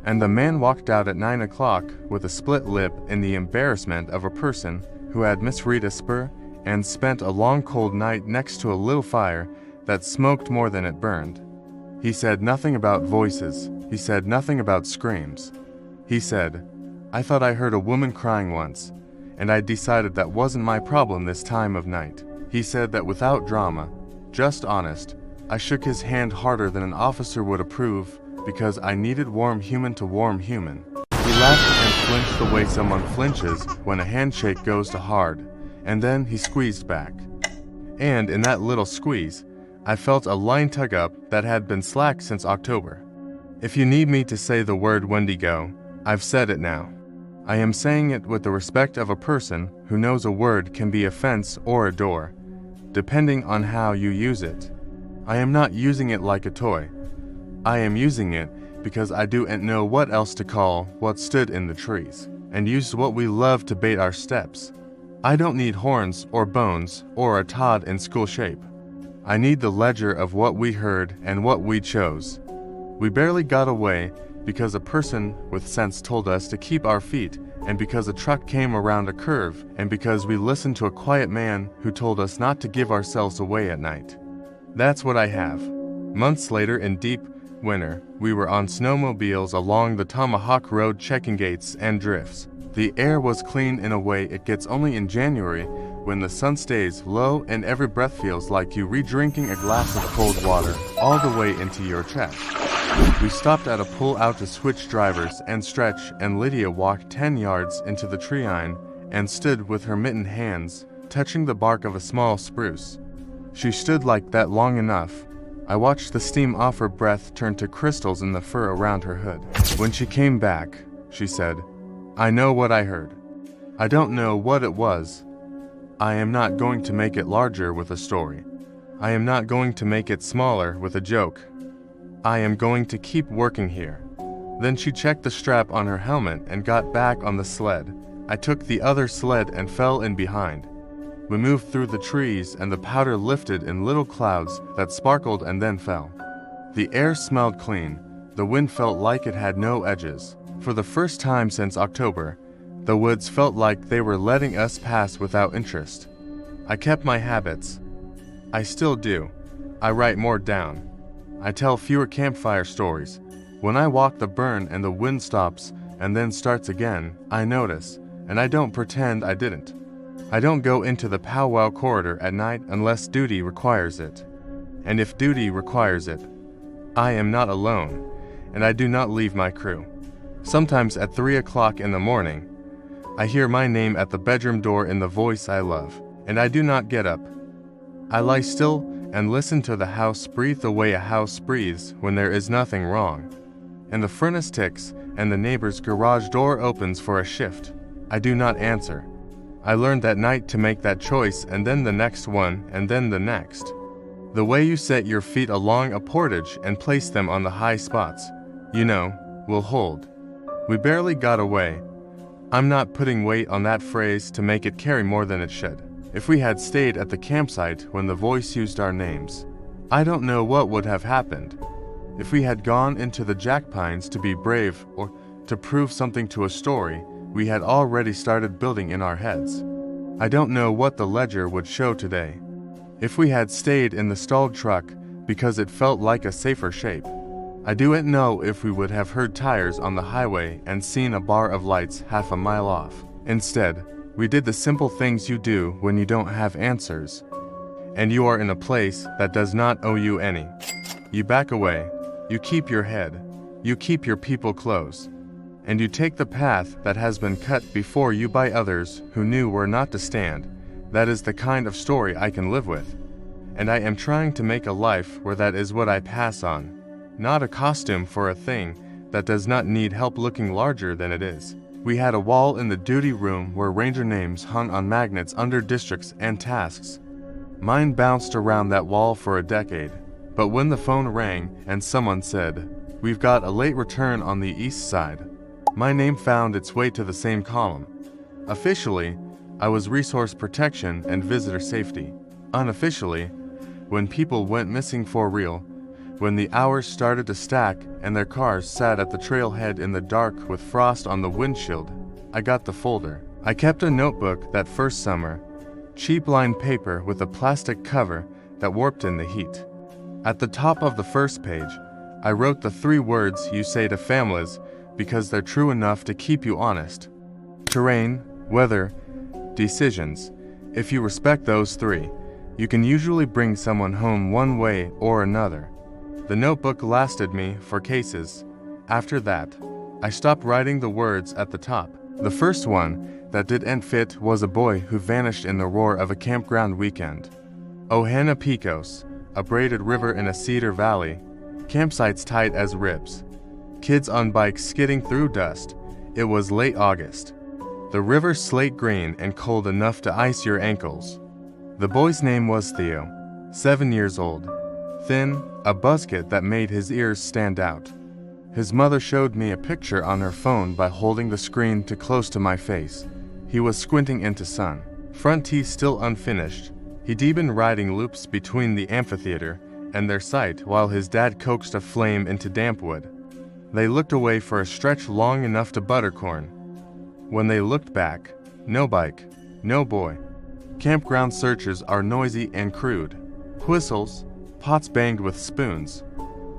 And the man walked out at 9 o'clock with a split lip in the embarrassment of a person who had misread a spur and spent a long cold night next to a little fire that smoked more than it burned. He said nothing about voices. He said nothing about screams. He said, "I thought I heard a woman crying once, and I decided that wasn't my problem this time of night." He said that without drama, just honest. I shook his hand harder than an officer would approve because I needed warm human to warm human. He laughed and flinched the way someone flinches when a handshake goes to hard, and then he squeezed back. And in that little squeeze, I felt a line tug up that had been slack since October. If you need me to say the word Wendigo, I've said it now. I am saying it with the respect of a person who knows a word can be a fence or a door, depending on how you use it. I am not using it like a toy. I am using it because I don't know what else to call what stood in the trees, and used what we love to bait our steps. I don't need horns or bones or a Todd in school shape. I need the ledger of what we heard and what we chose. We barely got away because a person with sense told us to keep our feet, and because a truck came around a curve, and because we listened to a quiet man who told us not to give ourselves away at night. That's what I have. Months later, in deep winter, we were on snowmobiles along the Tomahawk Road checking gates and drifts. The air was clean in a way it gets only in January, when the sun stays low and every breath feels like you re-drinking a glass of cold water all the way into your chest. We stopped at a pull-out to switch drivers and stretch, and Lydia walked 10 yards into the treeline and stood with her mittened hands touching the bark of a small spruce. She stood like that long enough. I watched the steam off her breath turn to crystals in the fur around her hood. When she came back, she said, "I know what I heard. I don't know what it was. I am not going to make it larger with a story. I am not going to make it smaller with a joke. I am going to keep working here." Then she checked the strap on her helmet and got back on the sled. I took the other sled and fell in behind. We moved through the trees, and the powder lifted in little clouds that sparkled and then fell. The air smelled clean. The wind felt like it had no edges. For the first time since October, the woods felt like they were letting us pass without interest. I kept my habits. I still do. I write more down. I tell fewer campfire stories. When I walk the burn and the wind stops and then starts again, I notice, and I don't pretend I didn't. I don't go into the powwow corridor at night unless duty requires it. And if duty requires it, I am not alone, and I do not leave my crew. Sometimes at 3 o'clock in the morning, I hear my name at the bedroom door in the voice I love, and I do not get up. I lie still and listen to the house breathe the way a house breathes when there is nothing wrong. And the furnace ticks, and the neighbor's garage door opens for a shift. I do not answer. I learned that night to make that choice, and then the next one, and then the next. The way you set your feet along a portage and place them on the high spots, will hold. We barely got away. I'm not putting weight on that phrase to make it carry more than it should. If we had stayed at the campsite when the voice used our names, I don't know what would have happened. If we had gone into the jack pines to be brave or to prove something to a story we had already started building in our heads, I don't know what the ledger would show today. If we had stayed in the stalled truck because it felt like a safer shape, I don't know if we would have heard tires on the highway and seen a bar of lights half a mile off. Instead, we did the simple things you do when you don't have answers, and you are in a place that does not owe you any. You back away, you keep your head, you keep your people close, and you take the path that has been cut before you by others who knew where not to stand. That is the kind of story I can live with, and I am trying to make a life where that is what I pass on, not a costume for a thing that does not need help looking larger than it is. We had a wall in the duty room where ranger names hung on magnets under districts and tasks. Mine bounced around that wall for a decade, but when the phone rang and someone said, "We've got a late return on the east side," my name found its way to the same column. Officially, I was resource protection and visitor safety. Unofficially, when people went missing for real, when the hours started to stack and their cars sat at the trailhead in the dark with frost on the windshield, I got the folder. I kept a notebook that first summer, cheap lined paper with a plastic cover that warped in the heat. At the top of the first page, I wrote the 3 words you say to families because they're true enough to keep you honest. Terrain, weather, decisions. If you respect those 3, you can usually bring someone home one way or another. The notebook lasted me for cases. After that, I stopped writing the words at the top. The first one that didn't fit was a boy who vanished in the roar of a campground weekend. Ohana Picos, a braided river in a cedar valley, campsites tight as ribs. Kids on bikes skidding through dust. It was late August. The river slate green and cold enough to ice your ankles. The boy's name was Theo, 7 years old. Thin, a buzzcut that made his ears stand out. His mother showed me a picture on her phone by holding the screen too close to my face. He was squinting into sun. Front teeth still unfinished. He'd been riding loops between the amphitheater and their site while his dad coaxed a flame into damp wood. They looked away for a stretch long enough to buttercorn. When they looked back, no bike, no boy. Campground searches are noisy and crude. Whistles, pots banged with spoons.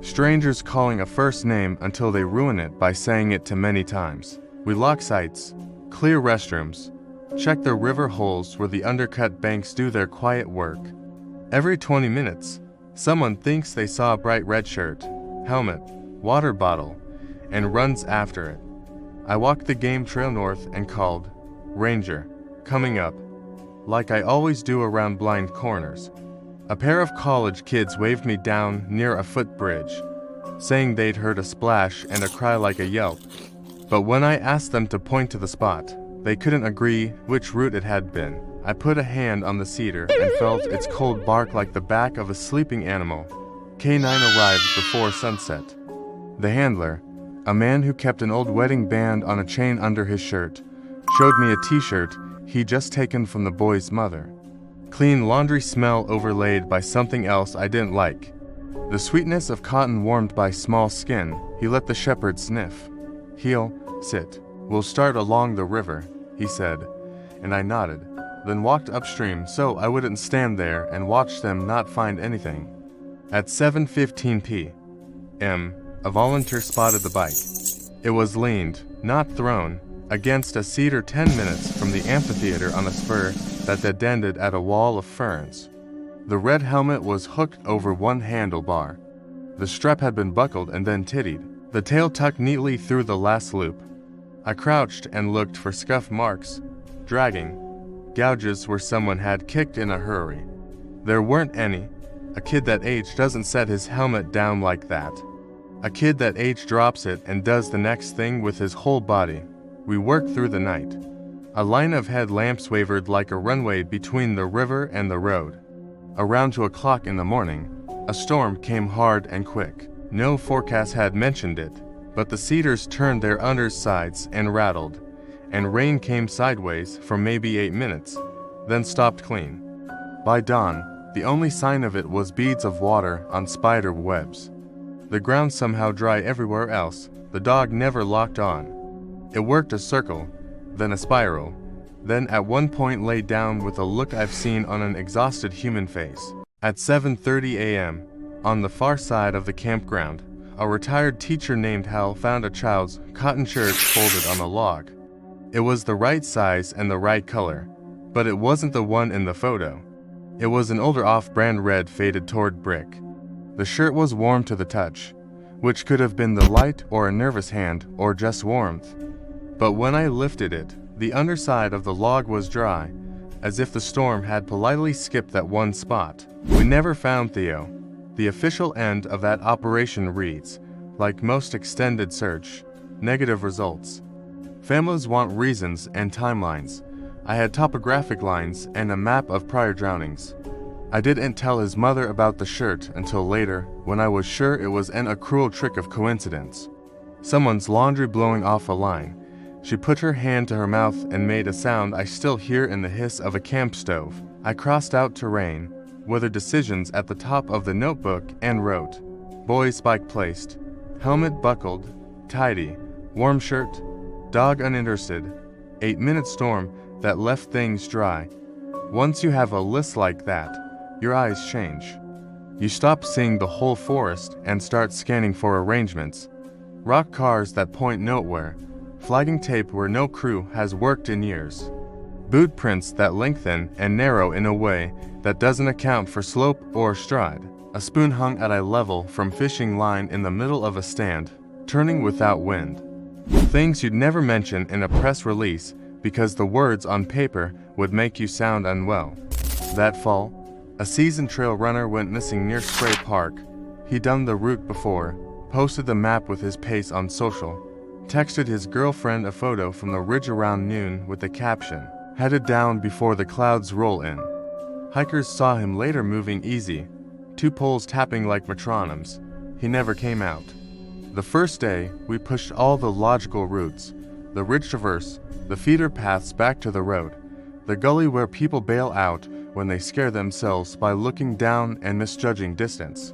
Strangers calling a first name until they ruin it by saying it too many times. We lock sites, clear restrooms, check the river holes where the undercut banks do their quiet work. Every 20 minutes, someone thinks they saw a bright red shirt, helmet, water bottle, and runs after it. I walked the game trail north and called, "Ranger, coming up," like I always do around blind corners. A pair of college kids waved me down near a footbridge, saying they'd heard a splash and a cry like a yelp. But when I asked them to point to the spot, they couldn't agree which route it had been. I put a hand on the cedar and felt its cold bark like the back of a sleeping animal. K9 arrived before sunset. The handler, a man who kept an old wedding band on a chain under his shirt, showed me a t-shirt he'd just taken from the boy's mother. Clean laundry smell overlaid by something else I didn't like. The sweetness of cotton warmed by small skin. He let the shepherd sniff. "Heel, sit. We'll start along the river," he said, and I nodded, then walked upstream so I wouldn't stand there and watch them not find anything. At 7:15 p.m., a volunteer spotted the bike. It was leaned, not thrown, against a cedar 10 minutes from the amphitheater on a spur that ended at a wall of ferns. The red helmet was hooked over one handlebar. The strap had been buckled and then tittied, the tail tucked neatly through the last loop. I crouched and looked for scuff marks, dragging, gouges where someone had kicked in a hurry. There weren't any. A kid that age doesn't set his helmet down like that. A kid that age drops it and does the next thing with his whole body. We worked through the night. A line of headlamps wavered like a runway between the river and the road. Around 2 o'clock in the morning, a storm came hard and quick. No forecast had mentioned it, but the cedars turned their undersides and rattled, and rain came sideways for maybe 8 minutes, then stopped clean. By dawn, the only sign of it was beads of water on spider webs. The ground somehow dry everywhere else. The dog never locked on. It worked a circle, then a spiral, then at one point lay down with a look I've seen on an exhausted human face. At 7:30 a.m., on the far side of the campground, a retired teacher named Hal found a child's cotton shirt folded on a log. It was the right size and the right color, but it wasn't the one in the photo. It was an older off-brand red faded toward brick. The shirt was warm to the touch, which could have been the light or a nervous hand or just warmth. But when I lifted it, the underside of the log was dry, as if the storm had politely skipped that one spot. We never found Theo. The official end of that operation reads, like most extended search, negative results. Families want reasons and timelines. I had topographic lines and a map of prior drownings. I didn't tell his mother about the shirt until later, when I was sure it wasn't a cruel trick of coincidence. Someone's laundry blowing off a line. She put her hand to her mouth and made a sound I still hear in the hiss of a camp stove. I crossed out terrain, weather decisions at the top of the notebook and wrote, boy's bike placed, helmet buckled, tidy, warm shirt, dog uninterested, 8-minute storm that left things dry. Once you have a list like that, your eyes change. You stop seeing the whole forest and start scanning for arrangements. Rock cars that point nowhere, flagging tape where no crew has worked in years. Boot prints that lengthen and narrow in a way that doesn't account for slope or stride. A spoon hung at a level from fishing line in the middle of a stand, turning without wind. Things you'd never mention in a press release because the words on paper would make you sound unwell. That fall, a seasoned trail runner went missing near Spray Park. He'd done the route before, posted the map with his pace on social, texted his girlfriend a photo from the ridge around noon with the caption, "Headed down before the clouds roll in." Hikers saw him later moving easy, 2 poles tapping like metronomes. He never came out. The first day, we pushed all the logical routes, the ridge traverse, the feeder paths back to the road, the gully where people bail out when they scare themselves by looking down and misjudging distance.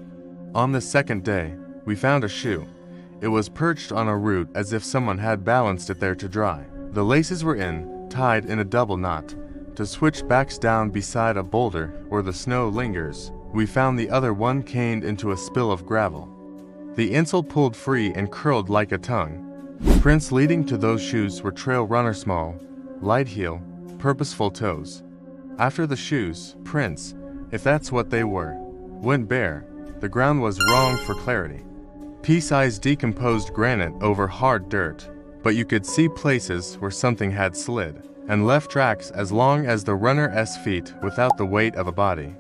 On the second day, we found a shoe. It was perched on a root as if someone had balanced it there to dry. The laces were in, tied in a double knot, to switch backs down beside a boulder where the snow lingers. We found the other one caned into a spill of gravel. The insole pulled free and curled like a tongue. Prints leading to those shoes were trail runner small, light heel, purposeful toes. After the shoes, prints, if that's what they were, went bare. The ground was wrong for clarity. Pea-sized decomposed granite over hard dirt, but you could see places where something had slid and left tracks as long as the runner's feet without the weight of a body.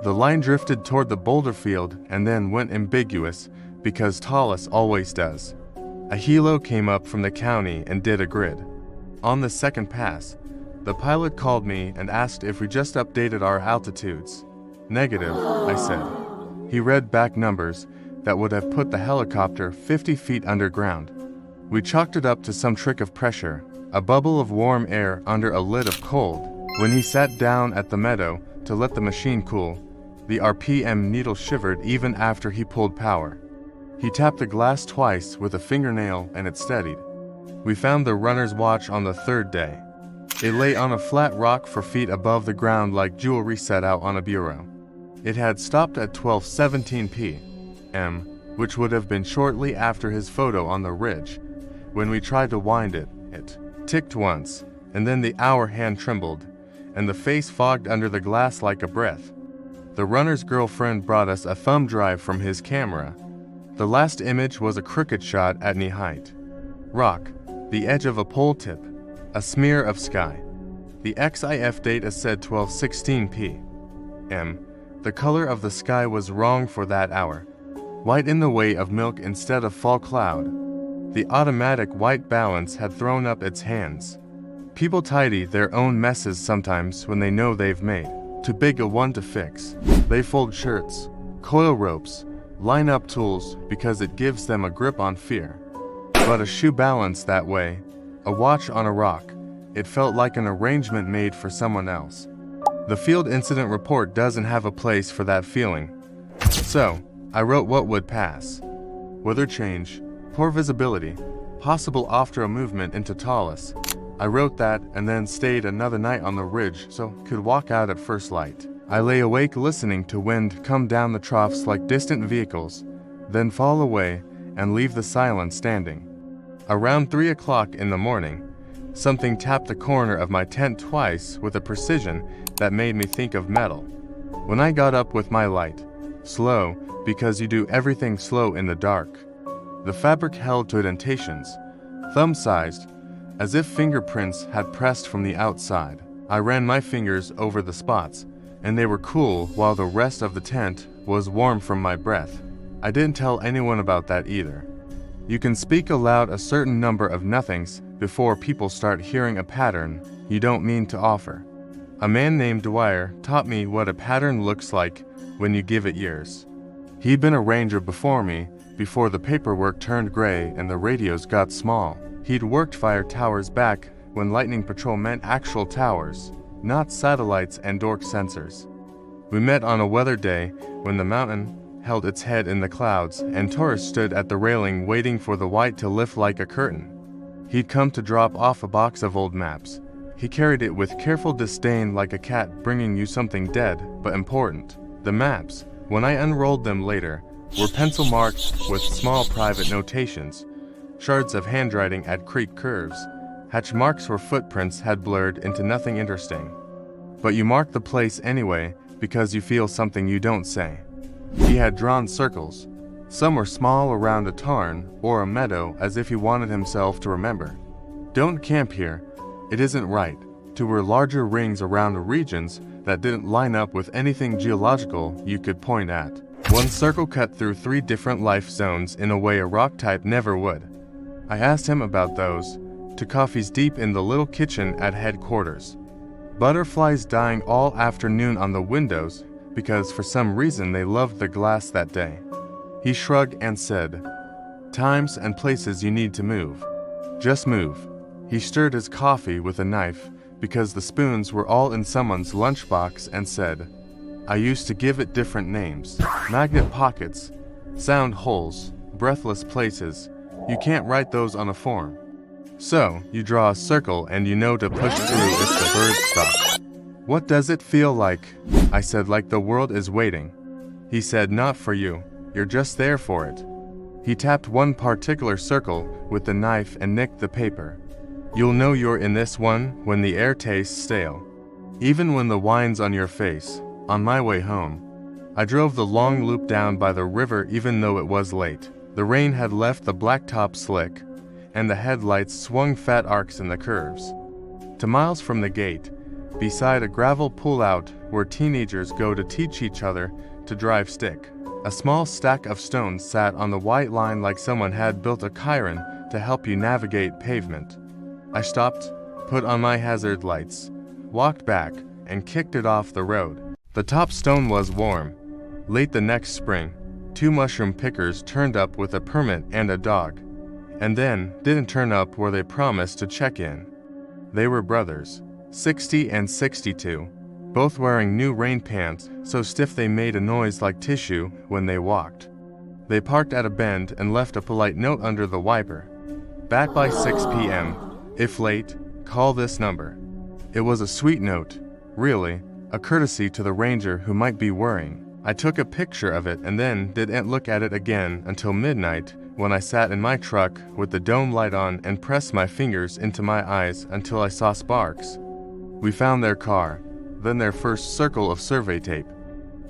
The line drifted toward the boulder field and then went ambiguous because Tallis always does. A helo came up from the county and did a grid. On the second pass, the pilot called me and asked if we just updated our altitudes. "Negative," I said. He read back numbers that would have put the helicopter 50 feet underground. We chalked it up to some trick of pressure, a bubble of warm air under a lid of cold. When he sat down at the meadow to let the machine cool, the RPM needle shivered even after he pulled power. He tapped the glass twice with a fingernail and it steadied. We found the runner's watch on the third day. It lay on a flat rock 4 feet above the ground like jewelry set out on a bureau. It had stopped at 12:17 p.m., which would have been shortly after his photo on the ridge. When we tried to wind it, it ticked once, and then the hour hand trembled, and the face fogged under the glass like a breath. The runner's girlfriend brought us a thumb drive from his camera. The last image was a crooked shot at knee height. Rock, the edge of a pole tip, a smear of sky. The XIF data said 12:16 p.m. The color of the sky was wrong for that hour. White in the way of milk instead of fall cloud. The automatic white balance had thrown up its hands. People tidy their own messes sometimes when they know they've made too big a one to fix. They fold shirts, coil ropes, line up tools because it gives them a grip on fear. But a shoe balance that way, a watch on a rock, it felt like an arrangement made for someone else. The field incident report doesn't have a place for that feeling. So, I wrote what would pass. Weather change, poor visibility, possible after movement into Tallis. I wrote that and then stayed another night on the ridge so could walk out at first light. I lay awake listening to wind come down the troughs like distant vehicles, then fall away and leave the silence standing. Around 3 o'clock in the morning, something tapped the corner of my tent twice with a precision that made me think of metal. When I got up with my light, slow because you do everything slow in the dark, the fabric held to indentations, thumb-sized, as if fingerprints had pressed from the outside. I ran my fingers over the spots, and they were cool while the rest of the tent was warm from my breath. I didn't tell anyone about that either. You can speak aloud a certain number of nothings before people start hearing a pattern you don't mean to offer. A man named Dwyer taught me what a pattern looks like when you give it years. He'd been a ranger before me, before the paperwork turned gray and the radios got small. He'd worked fire towers back when lightning patrol meant actual towers, not satellites and dork sensors. We met on a weather day when the mountain held its head in the clouds and tourists stood at the railing waiting for the white to lift like a curtain. He'd come to drop off a box of old maps, He carried it with careful disdain, like a cat bringing you something dead but important. The maps, when I unrolled them later, were pencil marked with small private notations, shards of handwriting at creek curves, hatch marks where footprints had blurred into nothing interesting. But you mark the place anyway because you feel something you don't say. He had drawn circles. Some were small around a tarn or a meadow, as if he wanted himself to remember. Don't camp here. It isn't right. Two were larger rings around regions that didn't line up with anything geological you could point at. One circle cut through 3 different life zones in a way a rock type never would. I asked him about those, to coffees deep in the little kitchen at headquarters. Butterflies dying all afternoon on the windows because for some reason they loved the glass that day. He shrugged and said, "Times and places you need to move. Just move." He stirred his coffee with a knife because the spoons were all in someone's lunchbox and said, "I used to give it different names. Magnet pockets, sound holes, breathless places. You can't write those on a form. So, you draw a circle and you know to push through if the birds stop." "What does it feel like?" I said, "Like the world is waiting." He said, "Not for you. You're just there for it." He tapped one particular circle with the knife and nicked the paper. "You'll know you're in this one when the air tastes stale. Even when the wine's on your face." On my way home, I drove the long loop down by the river even though it was late. The rain had left the blacktop slick, and the headlights swung fat arcs in the curves. 2 miles from the gate, beside a gravel pullout where teenagers go to teach each other to drive stick, a small stack of stones sat on the white line like someone had built a chyron to help you navigate pavement. I stopped, put on my hazard lights, walked back, and kicked it off the road. The top stone was warm. Late the next spring, 2 mushroom pickers turned up with a permit and a dog, and then didn't turn up where they promised to check in. They were brothers, 60 and 62, both wearing new rain pants so stiff they made a noise like tissue when they walked. They parked at a bend and left a polite note under the wiper. "Back by 6 p.m. If late, call this number." It was a sweet note, really, a courtesy to the ranger who might be worrying. I took a picture of it and then didn't look at it again until midnight when I sat in my truck with the dome light on and pressed my fingers into my eyes until I saw sparks. We found their car, then their first circle of survey tape.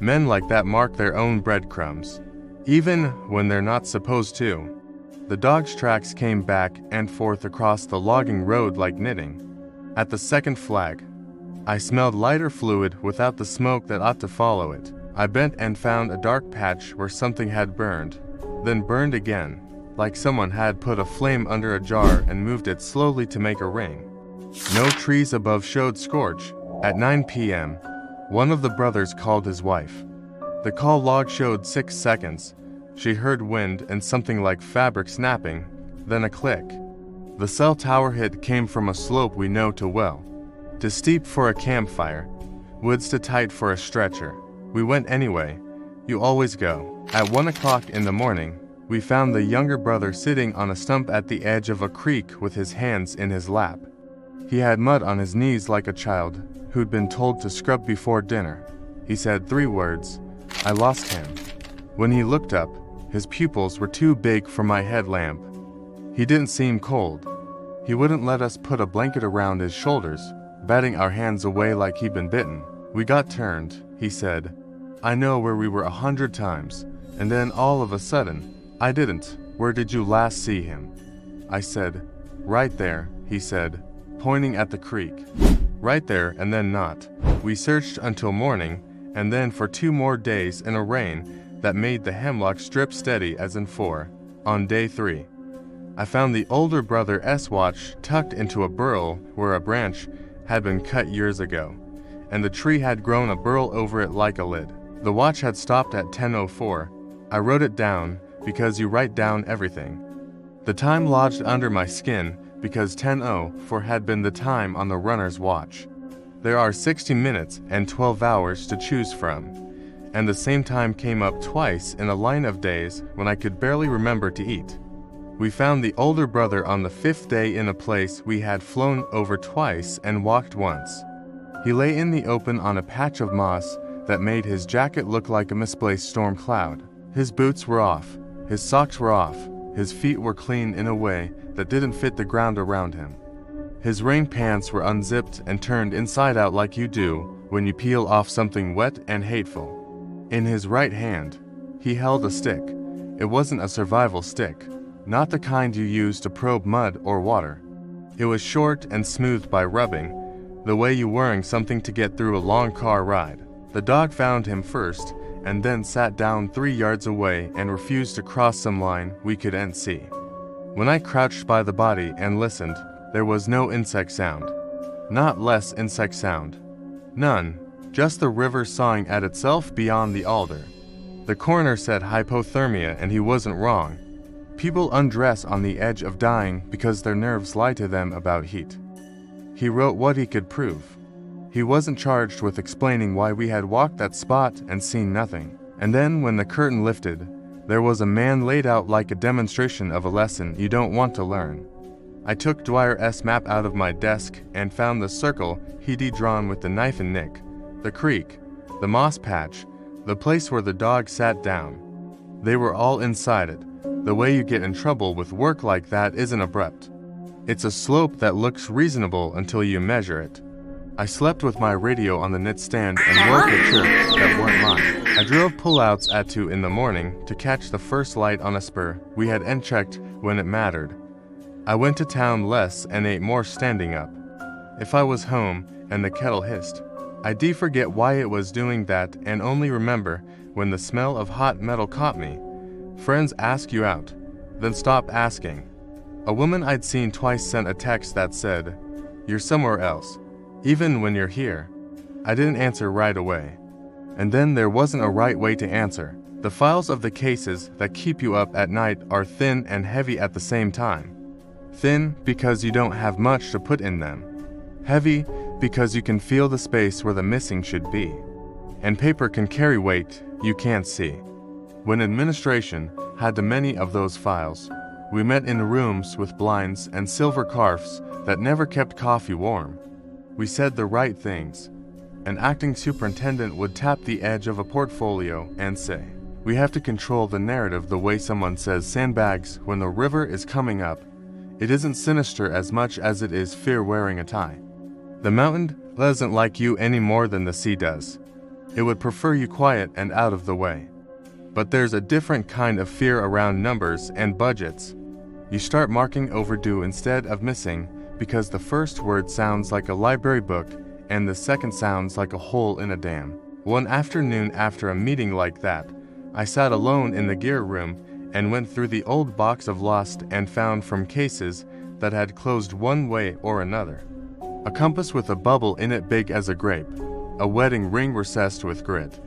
Men like that mark their own breadcrumbs, even when they're not supposed to. The dog's tracks came back and forth across the logging road like knitting. At the second flag, I smelled lighter fluid without the smoke that ought to follow it. I bent and found a dark patch where something had burned, then burned again, like someone had put a flame under a jar and moved it slowly to make a ring. No trees above showed scorch. At 9 p.m., one of the brothers called his wife. The call log showed 6 seconds. She heard wind and something like fabric snapping, then a click. The cell tower hit came from a slope we know too well. Too steep for a campfire, woods too tight for a stretcher. We went anyway. You always go. At 1 o'clock in the morning, we found the younger brother sitting on a stump at the edge of a creek with his hands in his lap. He had mud on his knees like a child who'd been told to scrub before dinner. He said 3 words. I lost him. When he looked up, his pupils were too big for my headlamp. He didn't seem cold. He wouldn't let us put a blanket around his shoulders, batting our hands away like he'd been bitten. We got turned, he said. I know where we were 100 times, and then all of a sudden, I didn't. Where did you last see him? I said, right there, he said, pointing at the creek. Right there and then not. We searched until morning, and then for 2 more days in a rain that made the hemlock strip steady as in 4. On day 3, I found the older brother's watch tucked into a burrow where a branch had been cut years ago, and the tree had grown a burl over it like a lid. The watch had stopped at 10:04. I wrote it down because you write down everything. The time lodged under my skin because 10:04 had been the time on the runner's watch. There are 60 minutes and 12 hours to choose from, and the same time came up twice in a line of days when I could barely remember to eat. We found the older brother on the 5th day in a place we had flown over twice and walked once. He lay in the open on a patch of moss that made his jacket look like a misplaced storm cloud. His boots were off, his socks were off, his feet were clean in a way that didn't fit the ground around him. His rain pants were unzipped and turned inside out like you do when you peel off something wet and hateful. In his right hand, he held a stick. It wasn't a survival stick, not the kind you use to probe mud or water. It was short and smooth by rubbing, the way you wearing something to get through a long car ride. The dog found him first, and then sat down 3 yards away and refused to cross some line we couldn't see. When I crouched by the body and listened, there was no insect sound. Not less insect sound. None, just the river sawing at itself beyond the alder. The coroner said hypothermia, and he wasn't wrong. People undress on the edge of dying because their nerves lie to them about heat. He wrote what he could prove. He wasn't charged with explaining why we had walked that spot and seen nothing. And then when the curtain lifted, there was a man laid out like a demonstration of a lesson you don't want to learn. I took Dwyer's map out of my desk and found the circle he'd drawn with the knife and nick, the creek, the moss patch, the place where the dog sat down. They were all inside it. The way you get in trouble with work like that isn't abrupt. It's a slope that looks reasonable until you measure it. I slept with my radio on the knit stand and woke at chirps that weren't mine. I drove pullouts at 2 in the morning to catch the first light on a spur we had checked when it mattered. I went to town less and ate more standing up. If I was home and the kettle hissed, I'd forget why it was doing that and only remember when the smell of hot metal caught me. Friends ask you out, then stop asking. A woman I'd seen twice sent a text that said, "You're somewhere else, even when you're here." I didn't answer right away. And then there wasn't a right way to answer. The files of the cases that keep you up at night are thin and heavy at the same time. Thin because you don't have much to put in them. Heavy because you can feel the space where the missing should be. And paper can carry weight you can't see. When administration had too many of those files, we met in rooms with blinds and silver carafes that never kept coffee warm. We said the right things. An acting superintendent would tap the edge of a portfolio and say, "We have to control the narrative the way someone says sandbags when the river is coming up. It isn't sinister as much as it is fear wearing a tie. The mountain doesn't like you any more than the sea does. It would prefer you quiet and out of the way. But there's a different kind of fear around numbers and budgets. You start marking overdue instead of missing because the first word sounds like a library book and the second sounds like a hole in a dam." One afternoon after a meeting like that, I sat alone in the gear room and went through the old box of lost and found from cases that had closed one way or another. A compass with a bubble in it big as a grape, a wedding ring recessed with grit,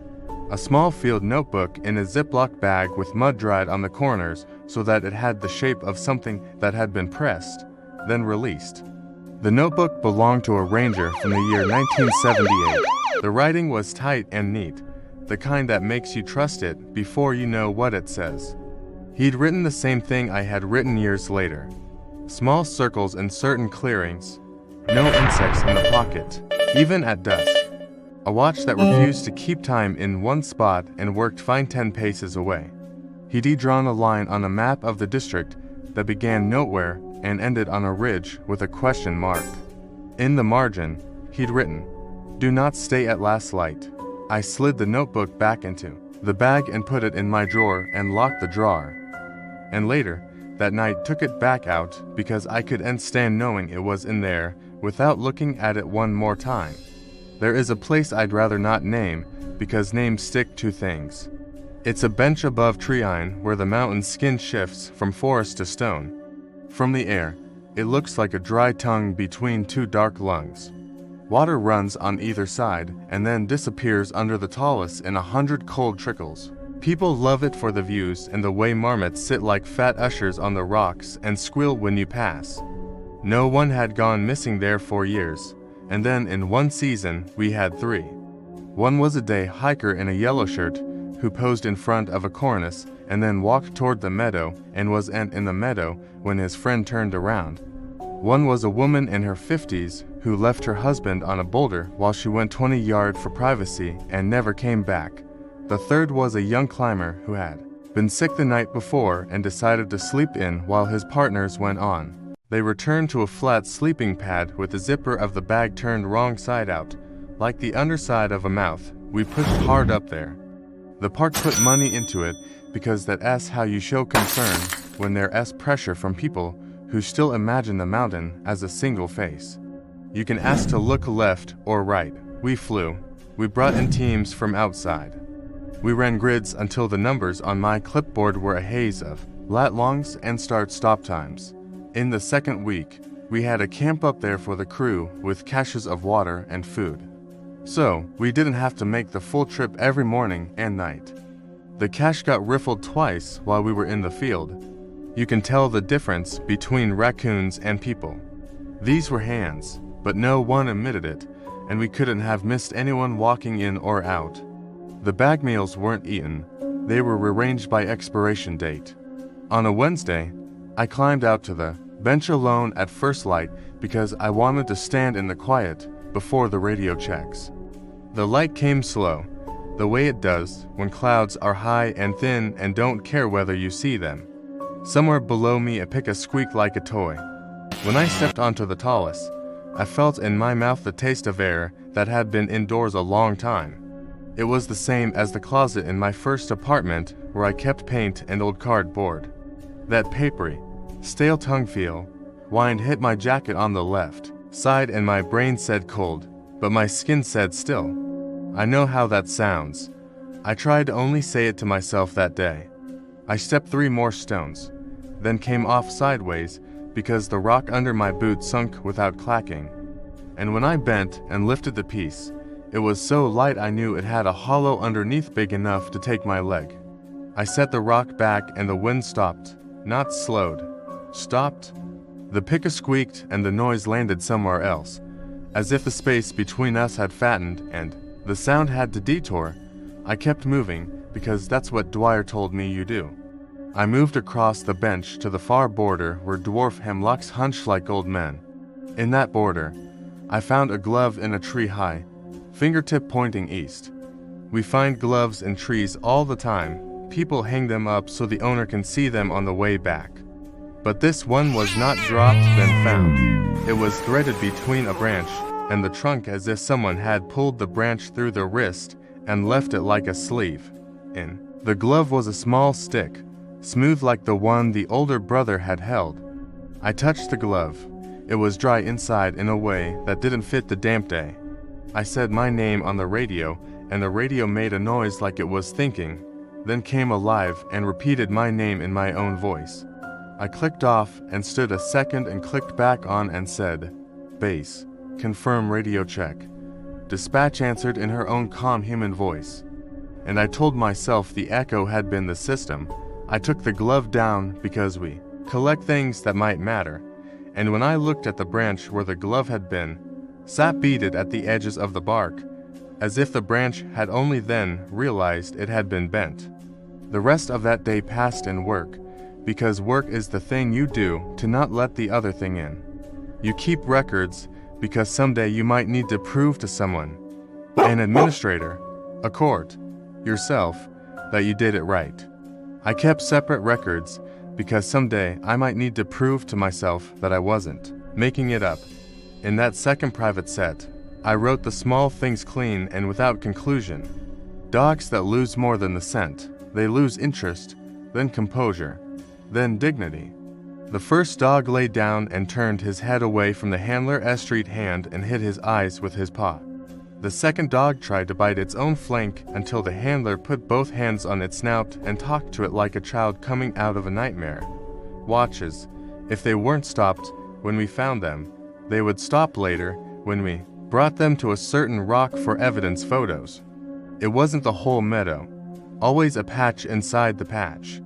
a small field notebook in a Ziploc bag with mud dried on the corners so that it had the shape of something that had been pressed, then released. The notebook belonged to a ranger from the year 1978. The writing was tight and neat, the kind that makes you trust it before you know what it says. He'd written the same thing I had written years later. Small circles in certain clearings, no insects in the pocket, even at dusk. A watch that refused to keep time in one spot and worked fine 10 paces away. He'd drawn a line on a map of the district that began nowhere and ended on a ridge with a question mark. In the margin, he'd written, "Do not stay at last light." I slid the notebook back into the bag and put it in my drawer and locked the drawer. And later, that night took it back out because I couldn't stand knowing it was in there without looking at it one more time. There is a place I'd rather not name because names stick to things. It's a bench above Treine where the mountain skin shifts from forest to stone. From the air, it looks like a dry tongue between two dark lungs. Water runs on either side and then disappears under the tallest in 100 cold trickles. People love it for the views and the way marmots sit like fat ushers on the rocks and squeal when you pass. No one had gone missing there for years, and then in one season we had 3. One was a day hiker in a yellow shirt who posed in front of a cornice and then walked toward the meadow and wasn't in the meadow when his friend turned around. One was a woman in her 50s who left her husband on a boulder while she went 20 yards for privacy and never came back. The third was a young climber who had been sick the night before and decided to sleep in while his partners went on. They returned to a flat sleeping pad with the zipper of the bag turned wrong side out, like the underside of a mouth. We pushed hard up there. The park put money into it because that's how you show concern when there's pressure from people who still imagine the mountain as a single face. You can ask to look left or right. We flew. We brought in teams from outside. We ran grids until the numbers on my clipboard were a haze of lat longs and start-stop times. In the second week, we had a camp up there for the crew with caches of water and food. So, we didn't have to make the full trip every morning and night. The cache got riffled twice while we were in the field. You can tell the difference between raccoons and people. These were hands, but no one admitted it, and we couldn't have missed anyone walking in or out. The bag meals weren't eaten. They were rearranged by expiration date. On a Wednesday, I climbed out to the bench alone at first light because I wanted to stand in the quiet before the radio checks. The light came slow, the way it does when clouds are high and thin and don't care whether you see them. Somewhere below me a pika squeaked like a toy. When I stepped onto the tallest, I felt in my mouth the taste of air that had been indoors a long time. It was the same as the closet in my first apartment where I kept paint and old cardboard. That papery, stale tongue feel, wind hit my jacket on the left side and my brain said cold, but my skin said still. I know how that sounds. I tried to only say it to myself that day. I stepped 3 more stones, then came off sideways because the rock under my boot sunk without clacking. And when I bent and lifted the piece, it was so light I knew it had a hollow underneath big enough to take my leg. I set the rock back and the wind stopped, not slowed. Stopped. The pika squeaked and the noise landed somewhere else, as if the space between us had fattened and the sound had to detour. I kept moving because that's what Dwyer told me you do. I moved across the bench to the far border where dwarf hemlocks hunched like old men. In that border, I found a glove in a tree high, fingertip pointing east. We find gloves in trees all the time. People hang them up so the owner can see them on the way back. But this one was not dropped then found. It was threaded between a branch and the trunk as if someone had pulled the branch through the wrist and left it like a sleeve. In the glove was a small stick, smooth like the one the older brother had held. I touched the glove. It was dry inside in a way that didn't fit the damp day. I said my name on the radio, and the radio made a noise like it was thinking, then came alive and repeated my name in my own voice. I clicked off and stood a second and clicked back on and said, "Base, confirm radio check." Dispatch answered in her own calm human voice. And I told myself the echo had been the system. I took the glove down because we collect things that might matter. And when I looked at the branch where the glove had been, sap beaded at the edges of the bark, as if the branch had only then realized it had been bent. The rest of that day passed in work, because work is the thing you do to not let the other thing in. You keep records because someday you might need to prove to someone, an administrator, a court, yourself, that you did it right. I kept separate records because someday I might need to prove to myself that I wasn't making it up. In that second private set, I wrote the small things clean and without conclusion. Dogs that lose more than the scent, they lose interest, then composure, then dignity. The first dog lay down and turned his head away from the handler's street hand and hid his eyes with his paw. The second dog tried to bite its own flank until the handler put both hands on its snout and talked to it like a child coming out of a nightmare. Watches, if they weren't stopped when we found them, they would stop later when we brought them to a certain rock for evidence photos. It wasn't the whole meadow, always a patch inside the patch.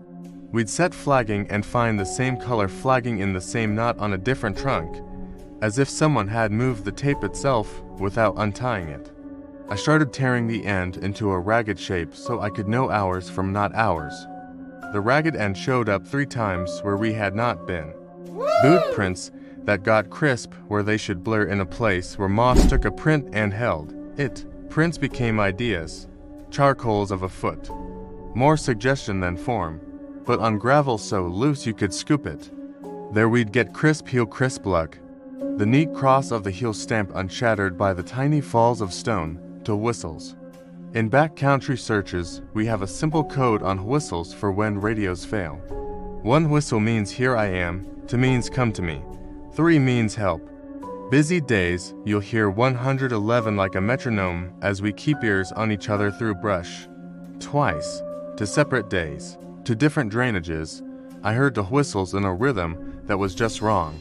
We'd set flagging and find the same color flagging in the same knot on a different trunk, as if someone had moved the tape itself without untying it. I started tearing the end into a ragged shape so I could know hours from not hours. The ragged end showed up 3 times where we had not been. Boot prints that got crisp where they should blur in a place where moss took a print and held it. Prints became ideas, charcoals of a foot. More suggestion than form, but on gravel so loose you could scoop it. There we'd get crisp heel crisp luck. The neat cross of the heel stamp unshattered by the tiny falls of stone to whistles. In backcountry searches, we have a simple code on whistles for when radios fail. 1 whistle means here I am, 2 means come to me, 3 means help. Busy days, you'll hear 111 like a metronome as we keep ears on each other through brush. Twice, to separate days, to different drainages, I heard the whistles in a rhythm that was just wrong.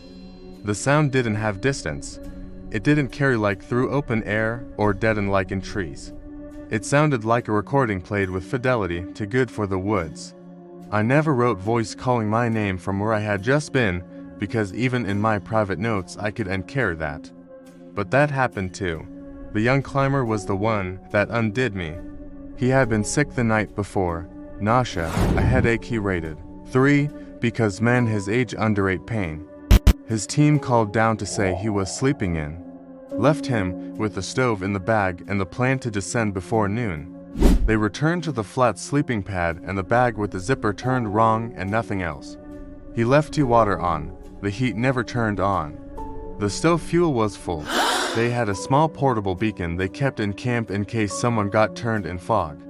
The sound didn't have distance. It didn't carry like through open air or deaden like in trees. It sounded like a recording played with fidelity to good for the woods. I never wrote voice calling my name from where I had just been because even in my private notes I could uncarry that. But that happened too. The young climber was the one that undid me. He had been sick the night before, nausea, a headache he rated 3 because men his age underrate pain. His team called down to say he was sleeping in. Left him with the stove in the bag and the plan to descend before noon. They returned to the flat sleeping pad and the bag with the zipper turned wrong and nothing else. He left 2 water on. The heat never turned on. The stove fuel was full. They had a small portable beacon they kept in camp in case someone got turned in fog.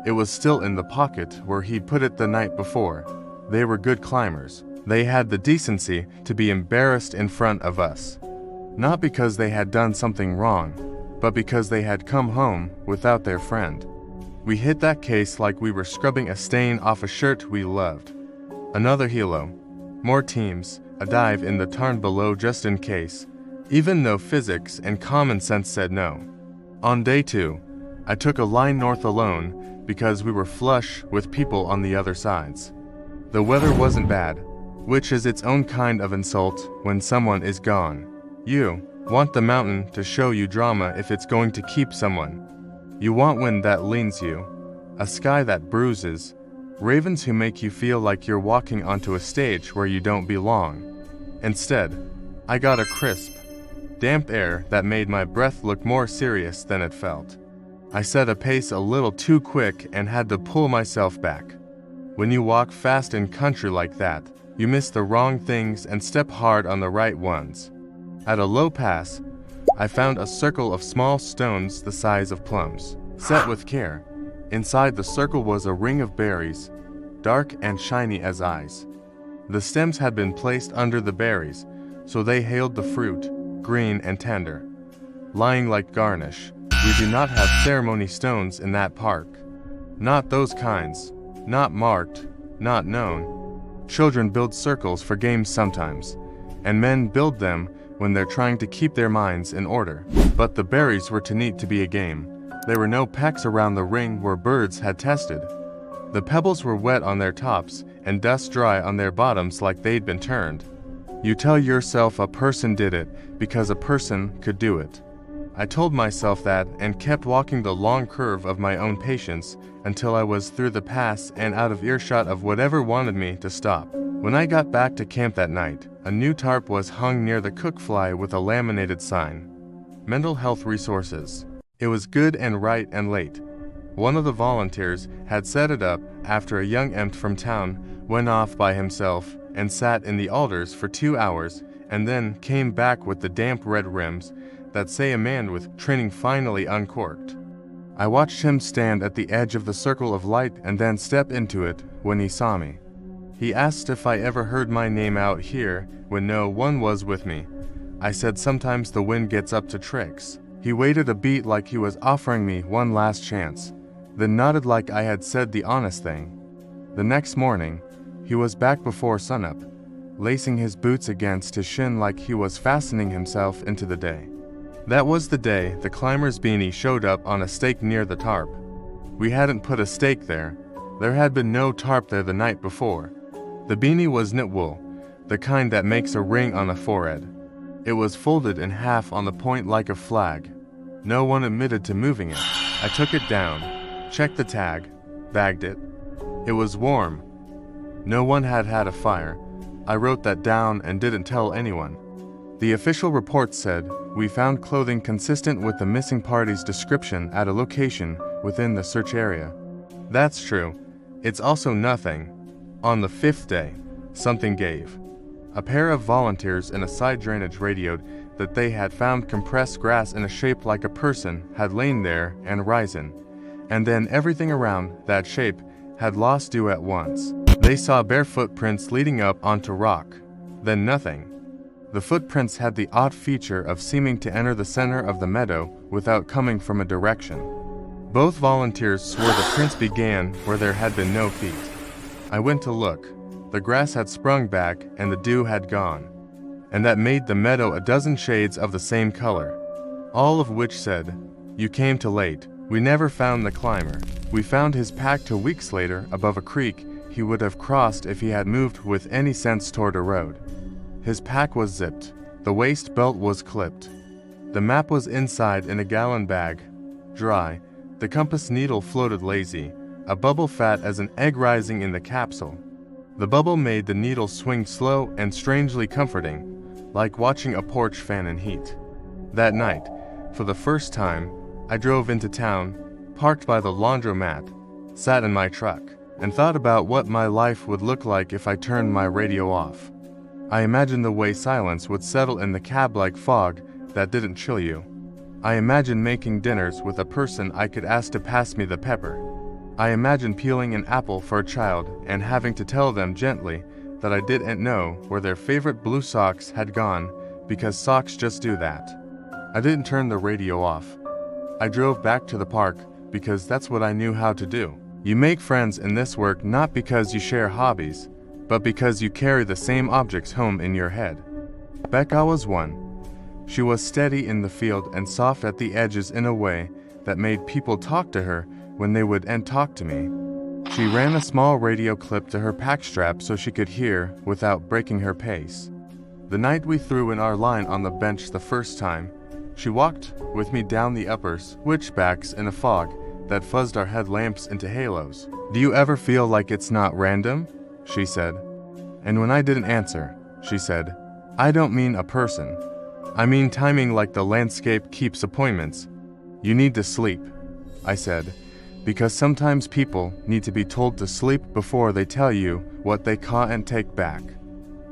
It was still in the pocket where he'd put it the night before. They were good climbers. They had the decency to be embarrassed in front of us. Not because they had done something wrong, but because they had come home without their friend. We hit that case like we were scrubbing a stain off a shirt we loved. Another helo. More teams, a dive in the tarn below just in case, even though physics and common sense said no. On day 2, I took a line north alone because we were flush with people on the other sides. The weather wasn't bad, which is its own kind of insult when someone is gone. You want the mountain to show you drama if it's going to keep someone. You want wind that leans you, a sky that bruises, ravens who make you feel like you're walking onto a stage where you don't belong. Instead, I got a crisp, damp air that made my breath look more serious than it felt. I set a pace a little too quick and had to pull myself back. When you walk fast in country like that, you miss the wrong things and step hard on the right ones. At a low pass, I found a circle of small stones the size of plums, set with care. Inside the circle was a ring of berries, dark and shiny as eyes. The stems had been placed under the berries, so they hailed the fruit, green and tender. Lying like garnish, we do not have ceremony stones in that park. Not those kinds, not marked, not known. Children build circles for games sometimes, and men build them when they're trying to keep their minds in order. But the berries were too neat to be a game. There were no pecks around the ring where birds had tested. The pebbles were wet on their tops and dust dry on their bottoms like they'd been turned. You tell yourself a person did it because a person could do it. I told myself that and kept walking the long curve of my own patience until I was through the pass and out of earshot of whatever wanted me to stop. When I got back to camp that night, a new tarp was hung near the cook fly with a laminated sign. Mental health resources. It was good and right and late. One of the volunteers had set it up after a young empt from town went off by himself and sat in the alders for 2 hours and then came back with the damp red rims that say a man with training finally uncorked. I watched him stand at the edge of the circle of light and then step into it when he saw me. He asked if I ever heard my name out here when no one was with me. I said sometimes the wind gets up to tricks. He waited a beat like he was offering me one last chance, then nodded like I had said the honest thing. The next morning, he was back before sunup, lacing his boots against his shin like he was fastening himself into the day. That was the day the climber's beanie showed up on a stake near the tarp. We hadn't put a stake there. There had been no tarp there the night before. The beanie was knit wool, the kind that makes a ring on the forehead. It was folded in half on the point like a flag. No one admitted to moving it. I took it down, checked the tag, bagged it. It was warm. No one had had a fire. I wrote that down and didn't tell anyone. The official report said, "We found clothing consistent with the missing party's description at a location within the search area." That's true. It's also nothing. On the 5th day, something gave. A pair of volunteers in a side drainage radioed that they had found compressed grass in a shape like a person had lain there and risen, and then everything around that shape had lost dew at once. They saw bare footprints leading up onto rock, then nothing. The footprints had the odd feature of seeming to enter the center of the meadow without coming from a direction. Both volunteers swore the prints began where there had been no feet. I went to look. The grass had sprung back and the dew had gone, and that made the meadow a dozen shades of the same color, all of which said, "You came too late. We never found the climber. We found his pack 2 weeks later above a creek he would have crossed if he had moved with any sense toward a road. His pack was zipped. The waist belt was clipped. The map was inside in a gallon bag, dry. The compass needle floated lazy, a bubble fat as an egg rising in the capsule. The bubble made the needle swing slow and strangely comforting, like watching a porch fan in heat. That night, for the first time, I drove into town, parked by the laundromat, sat in my truck, and thought about what my life would look like if I turned my radio off. I imagined the way silence would settle in the cab like fog that didn't chill you. I imagined making dinners with a person I could ask to pass me the pepper. I imagined peeling an apple for a child and having to tell them gently that I didn't know where their favorite blue socks had gone because socks just do that. I didn't turn the radio off. I drove back to the park because that's what I knew how to do. You make friends in this work not because you share hobbies, but because you carry the same objects home in your head. Becca was one. She was steady in the field and soft at the edges in a way that made people talk to her when they would and talk to me. She ran a small radio clip to her pack strap so she could hear without breaking her pace. The night we threw in our line on the bench the first time, she walked with me down the upper switchbacks in a fog that fuzzed our headlamps into halos. "Do you ever feel like it's not random?" she said. And when I didn't answer, she said, "I don't mean a person. I mean timing like the landscape keeps appointments. You need to sleep," I said, "because sometimes people need to be told to sleep before they tell you what they can't take back."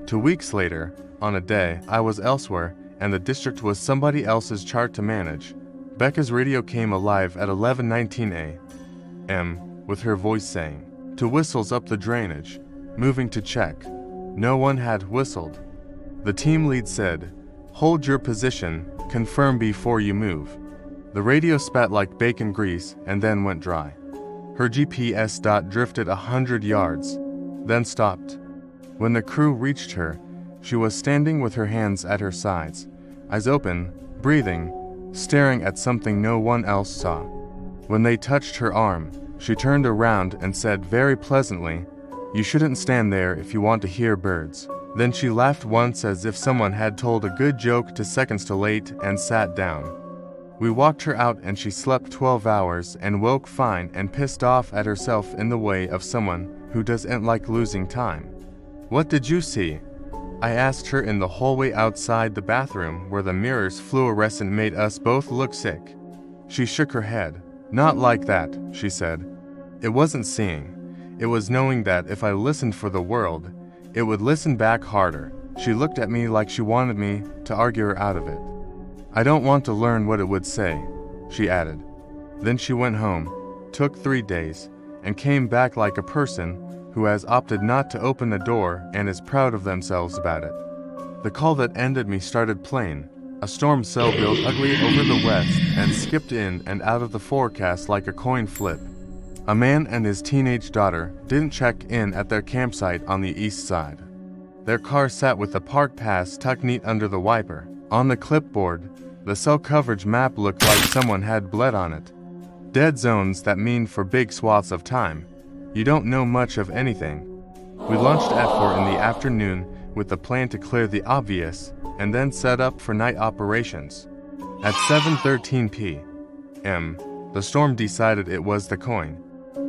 2 weeks later, on a day I was elsewhere and the district was somebody else's chart to manage, Becca's radio came alive at 11:19 a.m. with her voice saying, "To whistles up the drainage, moving to check." No one had whistled. The team lead said, "Hold your position, confirm before you move." The radio spat like bacon grease and then went dry. Her GPS dot drifted 100 yards, then stopped. When the crew reached her, she was standing with her hands at her sides, eyes open, breathing, staring at something no one else saw. When they touched her arm, she turned around and said very pleasantly, "You shouldn't stand there if you want to hear birds." Then she laughed once as if someone had told a good joke to seconds too late and sat down. We walked her out and she slept 12 hours and woke fine and pissed off at herself in the way of someone who doesn't like losing time. "What did you see?" I asked her in the hallway outside the bathroom where the mirror's fluorescent made us both look sick. She shook her head. "Not like that," she said. "It wasn't seeing. It was knowing that if I listened for the world, it would listen back harder." She looked at me like she wanted me to argue her out of it. "I don't want to learn what it would say," she added. Then she went home, took 3 days, and came back like a person who has opted not to open the door and is proud of themselves about it. The call that ended me started plain. A storm cell built ugly over the west and skipped in and out of the forecast like a coin flip. A man and his teenage daughter didn't check in at their campsite on the east side. Their car sat with the park pass tucked neat under the wiper. On the clipboard, the cell coverage map looked like someone had bled on it. Dead zones that mean for big swaths of time, you don't know much of anything. We launched at 4 in the afternoon with the plan to clear the obvious and then set up for night operations. At 7:13 p.m., the storm decided it was the coin.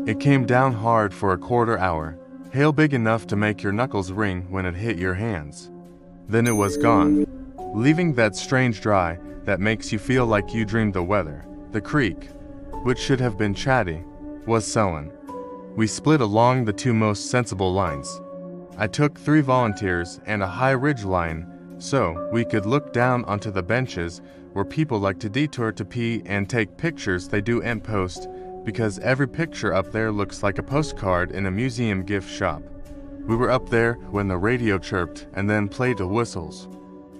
It came down hard for a quarter hour, hail big enough to make your knuckles ring when it hit your hands. Then it was gone, leaving that strange dry that makes you feel like you dreamed the weather. The creek, which should have been chatty, was sullen. We split along the two most sensible lines. I took 3 volunteers and a high ridge line so we could look down onto the benches where people like to detour to pee and take pictures. They do and post, because every picture up there looks like a postcard in a museum gift shop. We were up there when the radio chirped and then played the whistles.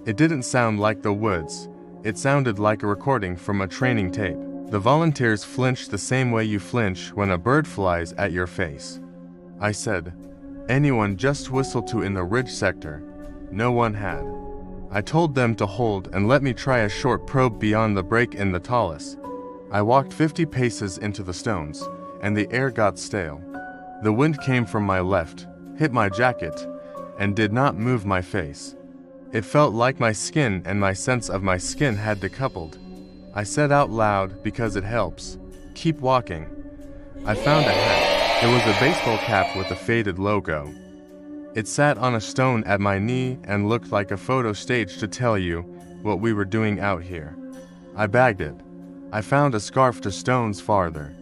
It didn't sound like the woods. It sounded like a recording from a training tape. The volunteers flinched the same way you flinch when a bird flies at your face. I said, "Anyone just whistle to in the ridge sector?" No one had. I told them to hold and let me try a short probe beyond the break in the talus. I walked 50 paces into the stones, and the air got stale. The wind came from my left, hit my jacket, and did not move my face. It felt like my skin and my sense of my skin had decoupled. I said out loud, because it helps, "Keep walking." I found a hat. It was a baseball cap with a faded logo. It sat on a stone at my knee and looked like a photo stage to tell you what we were doing out here. I bagged it. I found a scarf to stones farther.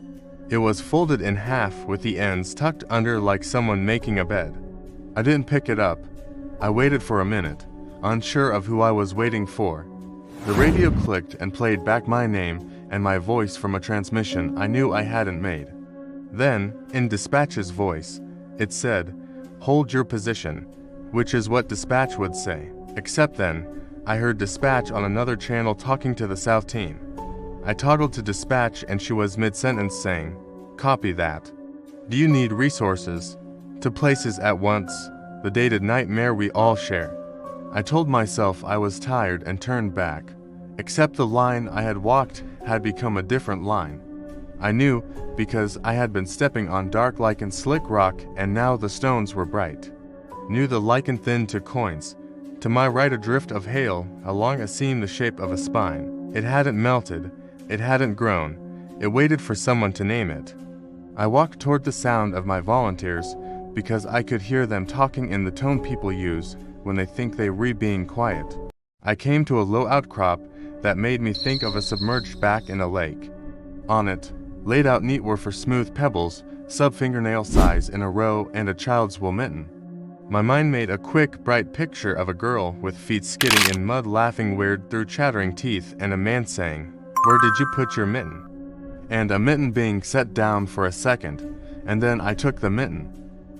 It was folded in half with the ends tucked under like someone making a bed. I didn't pick it up. I waited for a minute, unsure of who I was waiting for. The radio clicked and played back my name and my voice from a transmission I knew I hadn't made. Then, in dispatch's voice, it said, "Hold your position," which is what dispatch would say. Except then, I heard dispatch on another channel talking to the South team. I toggled to dispatch and she was mid-sentence saying, "Copy that. Do you need resources? To places at once, the dated nightmare we all share." I told myself I was tired and turned back. Except the line I had walked had become a different line. I knew because I had been stepping on dark lichen slick rock and now the stones were bright. Knew the lichen thinned to coins. To my right a drift of hail, along a seam the shape of a spine. It hadn't melted. It hadn't grown. It waited for someone to name it. I walked toward the sound of my volunteers because I could hear them talking in the tone people use when they think they being quiet. I came to a low outcrop that made me think of a submerged back in a lake. On it, laid out neat were for smooth pebbles, sub-fingernail size in a row and a child's wool mitten. My mind made a quick, bright picture of a girl with feet skidding in mud laughing weird through chattering teeth and a man saying, "Where did you put your mitten?" And a mitten being set down for a second, and then I took the mitten.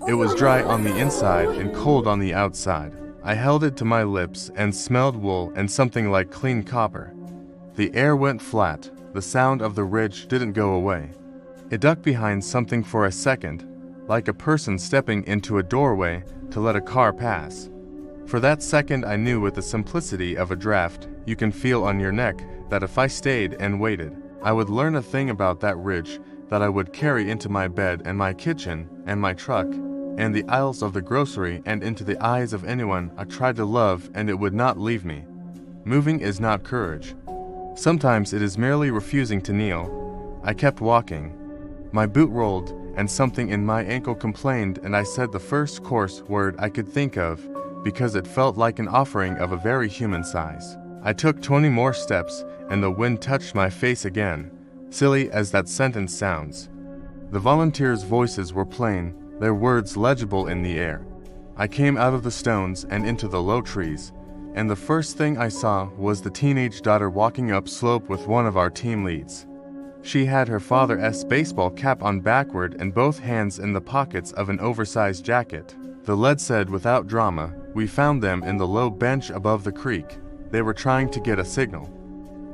It was dry on the inside and cold on the outside. I held it to my lips and smelled wool and something like clean copper. The air went flat. The sound of the ridge didn't go away. It ducked behind something for a second, like a person stepping into a doorway to let a car pass. For that second I knew with the simplicity of a draft you can feel on your neck that if I stayed and waited, I would learn a thing about that ridge that I would carry into my bed and my kitchen and my truck and the aisles of the grocery and into the eyes of anyone I tried to love, and it would not leave me. Moving is not courage. Sometimes it is merely refusing to kneel. I kept walking. My boot rolled, and something in my ankle complained, and I said the first coarse word I could think of, because it felt like an offering of a very human size. I took 20 more steps, and the wind touched my face again, silly as that sentence sounds. The volunteers' voices were plain, their words legible in the air. I came out of the stones and into the low trees, and the first thing I saw was the teenage daughter walking up slope with one of our team leads. She had her father's baseball cap on backward and both hands in the pockets of an oversized jacket. The lead said without drama, "We found them in the low bench above the creek. They were trying to get a signal."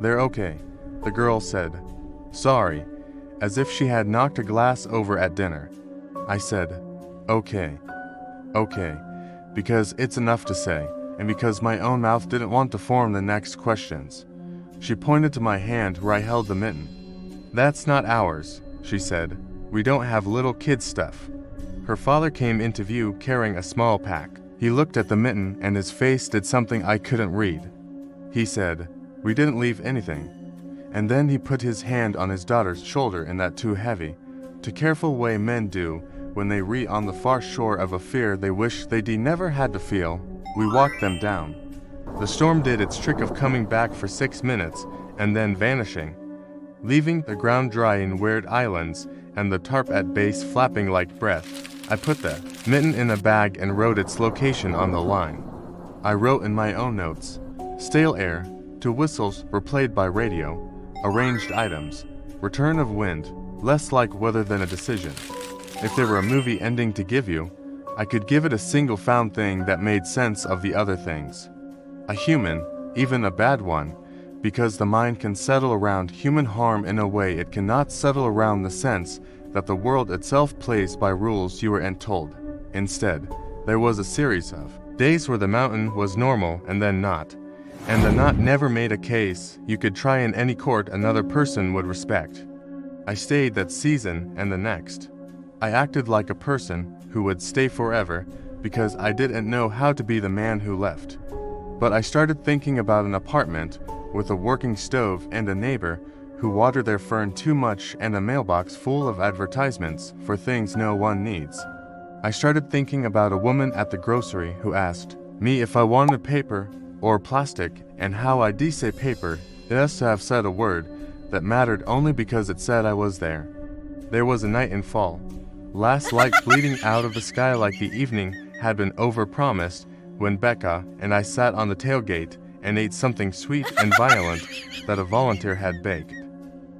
"They're okay," the girl said. "Sorry," as if she had knocked a glass over at dinner. I said, "Okay. Okay," because it's enough to say, and because my own mouth didn't want to form the next questions. She pointed to my hand where I held the mitten. "That's not ours," she said. "We don't have little kid stuff." Her father came into view carrying a small pack. He looked at the mitten and his face did something I couldn't read. He said, We didn't leave anything. And then he put his hand on his daughter's shoulder in that too heavy, too careful way men do when they re on the far shore of a fear they wish they'd never had to feel. We walked them down. The storm did its trick of coming back for 6 minutes and then vanishing, leaving the ground dry in weird islands and the tarp at base flapping like breath. I put the mitten in a bag and wrote its location on the line. I wrote in my own notes, stale air, two whistles were played by radio, arranged items, return of wind, less like weather than a decision. If there were a movie ending to give you, I could give it a single found thing that made sense of the other things. A human, even a bad one, because the mind can settle around human harm in a way it cannot settle around the sense that the world itself plays by rules you were told. Instead, there was a series of days where the mountain was normal and then not, and the not never made a case you could try in any court another person would respect. I stayed that season and the next. I acted like a person who would stay forever because I didn't know how to be the man who left. But I started thinking about an apartment with a working stove and a neighbor who watered their fern too much and a mailbox full of advertisements for things no one needs. I started thinking about a woman at the grocery who asked me if I wanted paper or plastic and how I say paper. It has to have said a word that mattered only because it said I was there. There was a night in fall. Last light bleeding out of the sky like the evening had been overpromised when Becca and I sat on the tailgate and ate something sweet and violent that a volunteer had baked.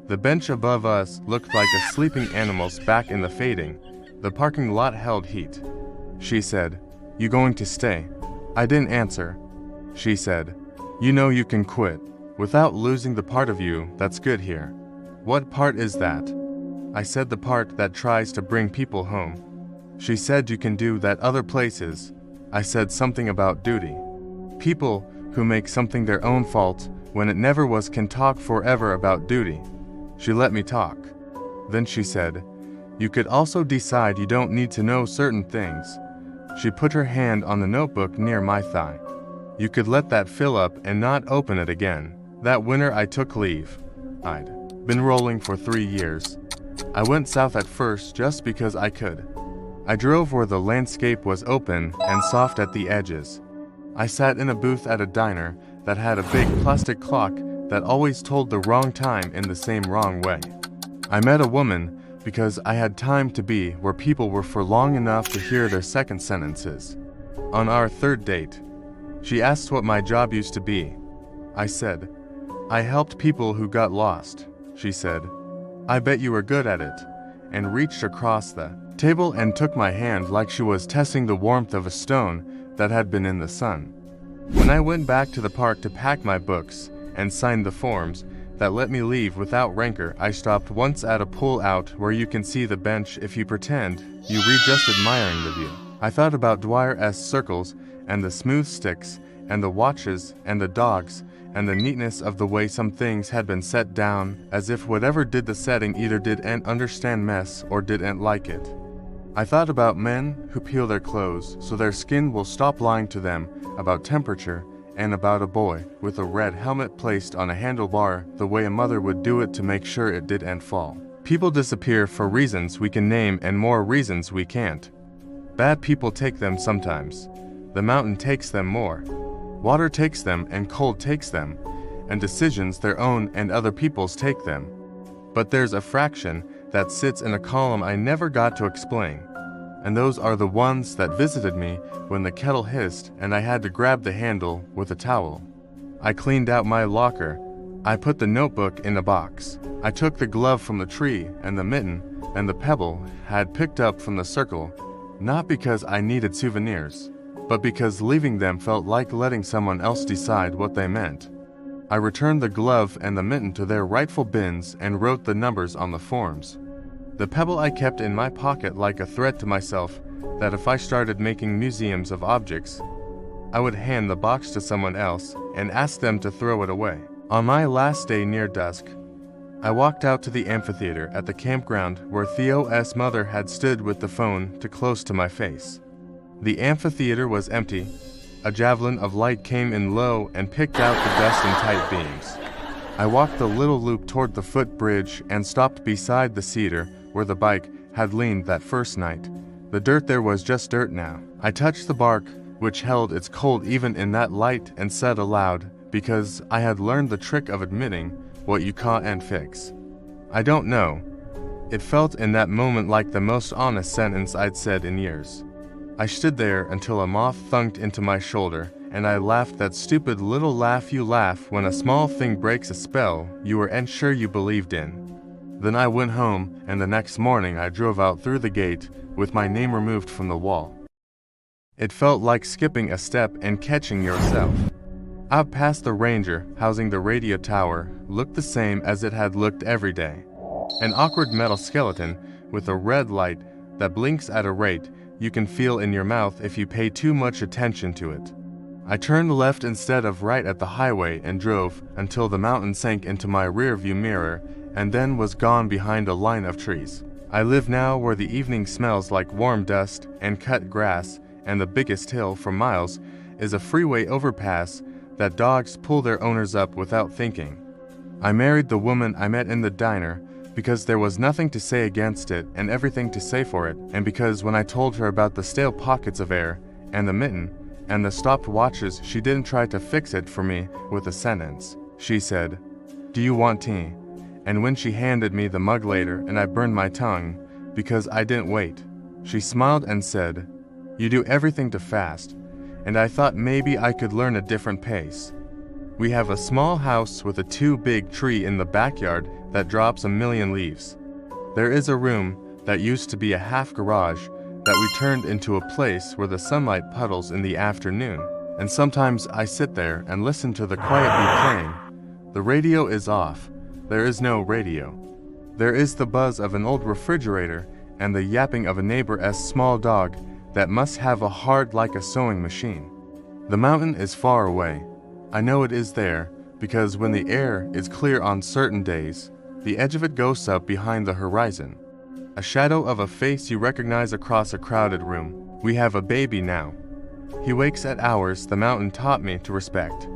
The bench above us looked like a sleeping animal's back in the fading. The parking lot held heat. She said, "You going to stay?" I didn't answer. She said, "You know you can quit without losing the part of you that's good here." "What part is that?" I said, "The part that tries to bring people home." She said, "You can do that other places." I said something about duty. People who make something their own fault when it never was can talk forever about duty. She let me talk. Then she said, "You could also decide you don't need to know certain things." She put her hand on the notebook near my thigh. "You could let that fill up and not open it again." That winter I took leave. I'd been rolling for 3 years. I went south at first just because I could. I drove where the landscape was open and soft at the edges. I sat in a booth at a diner that had a big plastic clock that always told the wrong time in the same wrong way. I met a woman because I had time to be where people were for long enough to hear their second sentences. On our third date, she asked what my job used to be. I said, "I helped people who got lost." She said, "I bet you were good at it," and reached across the table and took my hand like she was testing the warmth of a stone that had been in the sun. When I went back to the park to pack my books and sign the forms that let me leave without rancor, I stopped once at a pull-out where you can see the bench if you pretend you read just admiring the view. I thought about Dwyer's circles and the smooth sticks and the watches and the dogs and the neatness of the way some things had been set down, as if whatever did the setting either didn't understand mess or didn't like it. I thought about men who peel their clothes so their skin will stop lying to them about temperature, and about a boy with a red helmet placed on a handlebar the way a mother would do it to make sure it didn't fall. People disappear for reasons we can name and more reasons we can't. Bad people take them sometimes. The mountain takes them more. Water takes them and cold takes them, and decisions their own and other people's take them. But there's a fraction that sits in a column I never got to explain, and those are the ones that visited me when the kettle hissed and I had to grab the handle with a towel. I cleaned out my locker. I put the notebook in a box. I took the glove from the tree and the mitten and the pebble had picked up from the circle, not because I needed souvenirs, but because leaving them felt like letting someone else decide what they meant. I returned the glove and the mitten to their rightful bins and wrote the numbers on the forms. The pebble I kept in my pocket like a threat to myself that if I started making museums of objects, I would hand the box to someone else and ask them to throw it away. On my last day near dusk, I walked out to the amphitheater at the campground where Theo's mother had stood with the phone too close to my face. The amphitheater was empty. a javelin of light came in low and picked out the best in tight beams. I walked the little loop toward the footbridge and stopped beside the cedar where the bike had leaned that first night. The dirt there was just dirt now. I touched the bark, which held its cold even in that light, and said aloud, because I had learned the trick of admitting what you caught and fix. I don't know. It felt in that moment like the most honest sentence I'd said in years. I stood there until a moth thunked into my shoulder, and I laughed that stupid little laugh you laugh when a small thing breaks a spell you weren't sure you believed in. Then I went home, and the next morning I drove out through the gate with my name removed from the wall. It felt like skipping a step and catching yourself. Out past the ranger housing the radio tower looked the same as it had looked every day. An awkward metal skeleton with a red light that blinks at a rate you can feel in your mouth if you pay too much attention to it. I turned left instead of right at the highway and drove until the mountain sank into my rearview mirror and then was gone behind a line of trees. I live now where the evening smells like warm dust and cut grass, and the biggest hill for miles is a freeway overpass that dogs pull their owners up without thinking. I married the woman I met in the diner because there was nothing to say against it and everything to say for it, and because when I told her about the stale pockets of air and the mitten and the stopped watches, she didn't try to fix it for me with a sentence. She said, "Do you want tea?" And when she handed me the mug later and I burned my tongue because I didn't wait, she smiled and said, "You do everything too fast," and I thought maybe I could learn a different pace. We have a small house with a too big tree in the backyard that drops a million leaves. There is a room that used to be a half garage that we turned into a place where the sunlight puddles in the afternoon, and sometimes I sit there and listen to the quietly playing. The radio is off. There is no radio. There is the buzz of an old refrigerator and the yapping of a neighbor's small dog that must have a heart like a sewing machine. The mountain is far away. I know it is there because when the air is clear on certain days, the edge of it goes up behind the horizon. A shadow of a face you recognize across a crowded room. We have a baby now. He wakes at hours the mountain taught me to respect.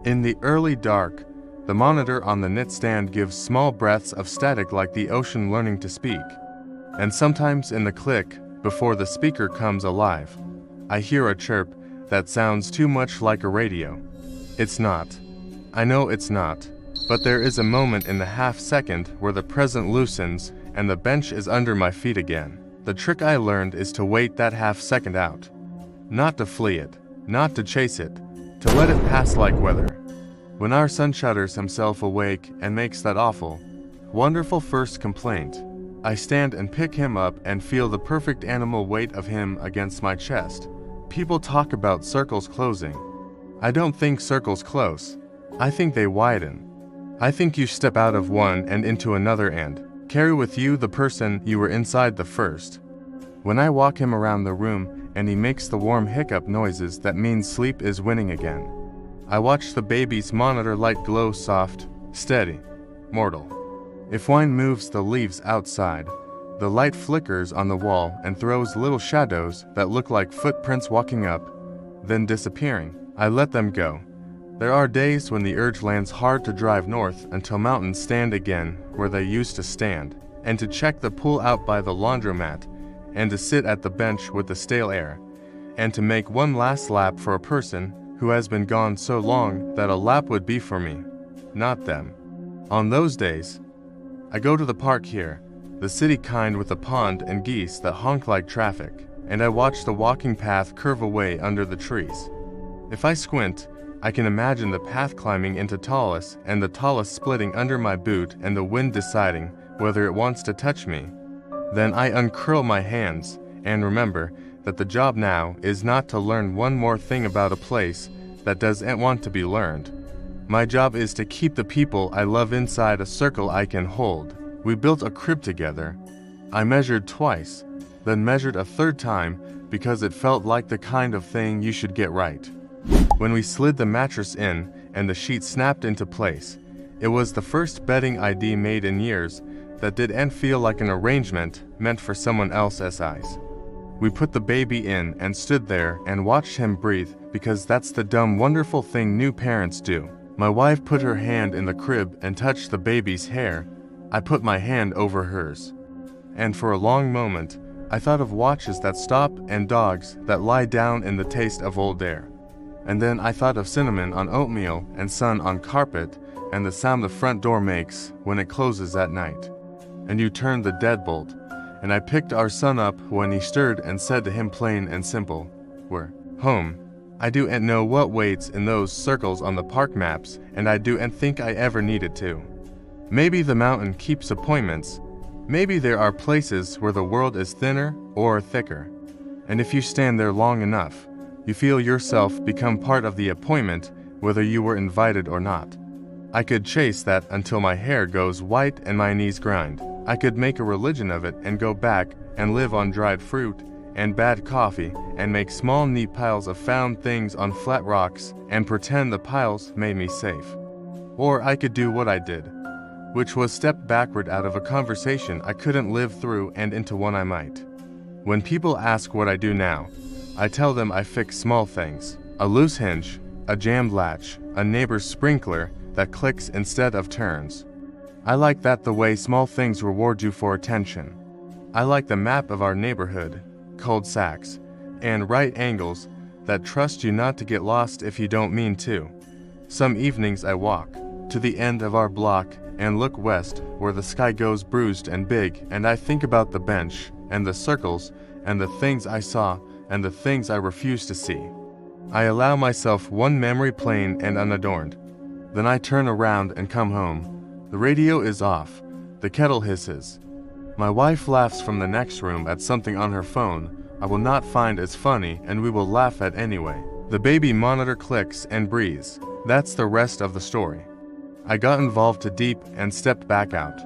In the early dark, the monitor on the knit stand gives small breaths of static like the ocean learning to speak. And sometimes in the click, before the speaker comes alive, I hear a chirp that sounds too much like a radio. It's not. I know it's not. But there is a moment in the half second where the present loosens and the bench is under my feet again. The trick I learned is to wait that half second out. Not to flee it, not to chase it, to let it pass like weather. When our son shudders himself awake and makes that awful, wonderful first complaint, I stand and pick him up and feel the perfect animal weight of him against my chest. People talk about circles closing. I don't think circles close. I think they widen. I think you step out of one and into another and carry with you the person you were inside the first. When I walk him around the room and he makes the warm hiccup noises, that means sleep is winning again. I watch the baby's monitor light glow soft, steady, mortal. If wine moves the leaves outside, the light flickers on the wall and throws little shadows that look like footprints walking up, then disappearing. I let them go. There are days when the urge lands hard to drive north until mountains stand again where they used to stand, and to check the pool out by the laundromat, and to sit at the bench with the stale air, and to make one last lap for a person who has been gone so long that a lap would be for me, not them. On those days, I go to the park here, the city kind with a pond and geese that honk like traffic, and I watch the walking path curve away under the trees. If I squint, I can imagine the path climbing into tallest and the tallest splitting under my boot and the wind deciding whether it wants to touch me. Then I uncurl my hands and remember that the job now is not to learn one more thing about a place that doesn't want to be learned. My job is to keep the people I love inside a circle I can hold. We built a crib together. I measured twice, then measured a third time because it felt like the kind of thing you should get right. When we slid the mattress in and the sheet snapped into place, it was the first bedding ID made in years that didn't feel like an arrangement meant for someone else's eyes. We put the baby in and stood there and watched him breathe, because that's the dumb, wonderful thing new parents do. My wife put her hand in the crib and touched the baby's hair. I put my hand over hers. And for a long moment, I thought of watches that stop and dogs that lie down in the taste of old air. And then I thought of cinnamon on oatmeal and sun on carpet and the sound the front door makes when it closes at night. And you turned the deadbolt, and I picked our son up when he stirred and said to him plain and simple, "We're home." I do and know what waits in those circles on the park maps, and I do and think I ever needed to. Maybe the mountain keeps appointments. Maybe there are places where the world is thinner or thicker. And if you stand there long enough, you feel yourself become part of the appointment, whether you were invited or not. I could chase that until my hair goes white and my knees grind. I could make a religion of it and go back and live on dried fruit and bad coffee and make small neat piles of found things on flat rocks and pretend the piles made me safe. Or I could do what I did, which was step backward out of a conversation I couldn't live through and into one I might. When people ask what I do now, I tell them I fix small things: a loose hinge, a jammed latch, a neighbor's sprinkler that clicks instead of turns. I like that the way small things reward you for attention. I like the map of our neighborhood, cul-de-sacs, and right angles that trust you not to get lost if you don't mean to. Some evenings I walk to the end of our block and look west where the sky goes bruised and big, and I think about the bench and the circles and the things I saw and the things I refused to see. I allow myself one memory plain and unadorned. Then I turn around and come home. The radio is off. The kettle hisses. My wife laughs from the next room at something on her phone I will not find as funny and we will laugh at anyway. The baby monitor clicks and breathes. That's the rest of the story. I got involved too deep and stepped back out.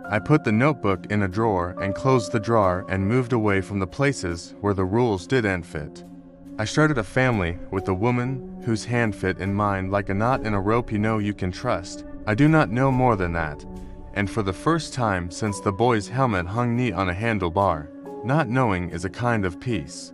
I put the notebook in a drawer and closed the drawer and moved away from the places where the rules didn't fit. I started a family with a woman whose hand fit in mine like a knot in a rope you can trust. I do not know more than that, and for the first time since the boy's helmet hung neat on a handlebar, not knowing is a kind of peace.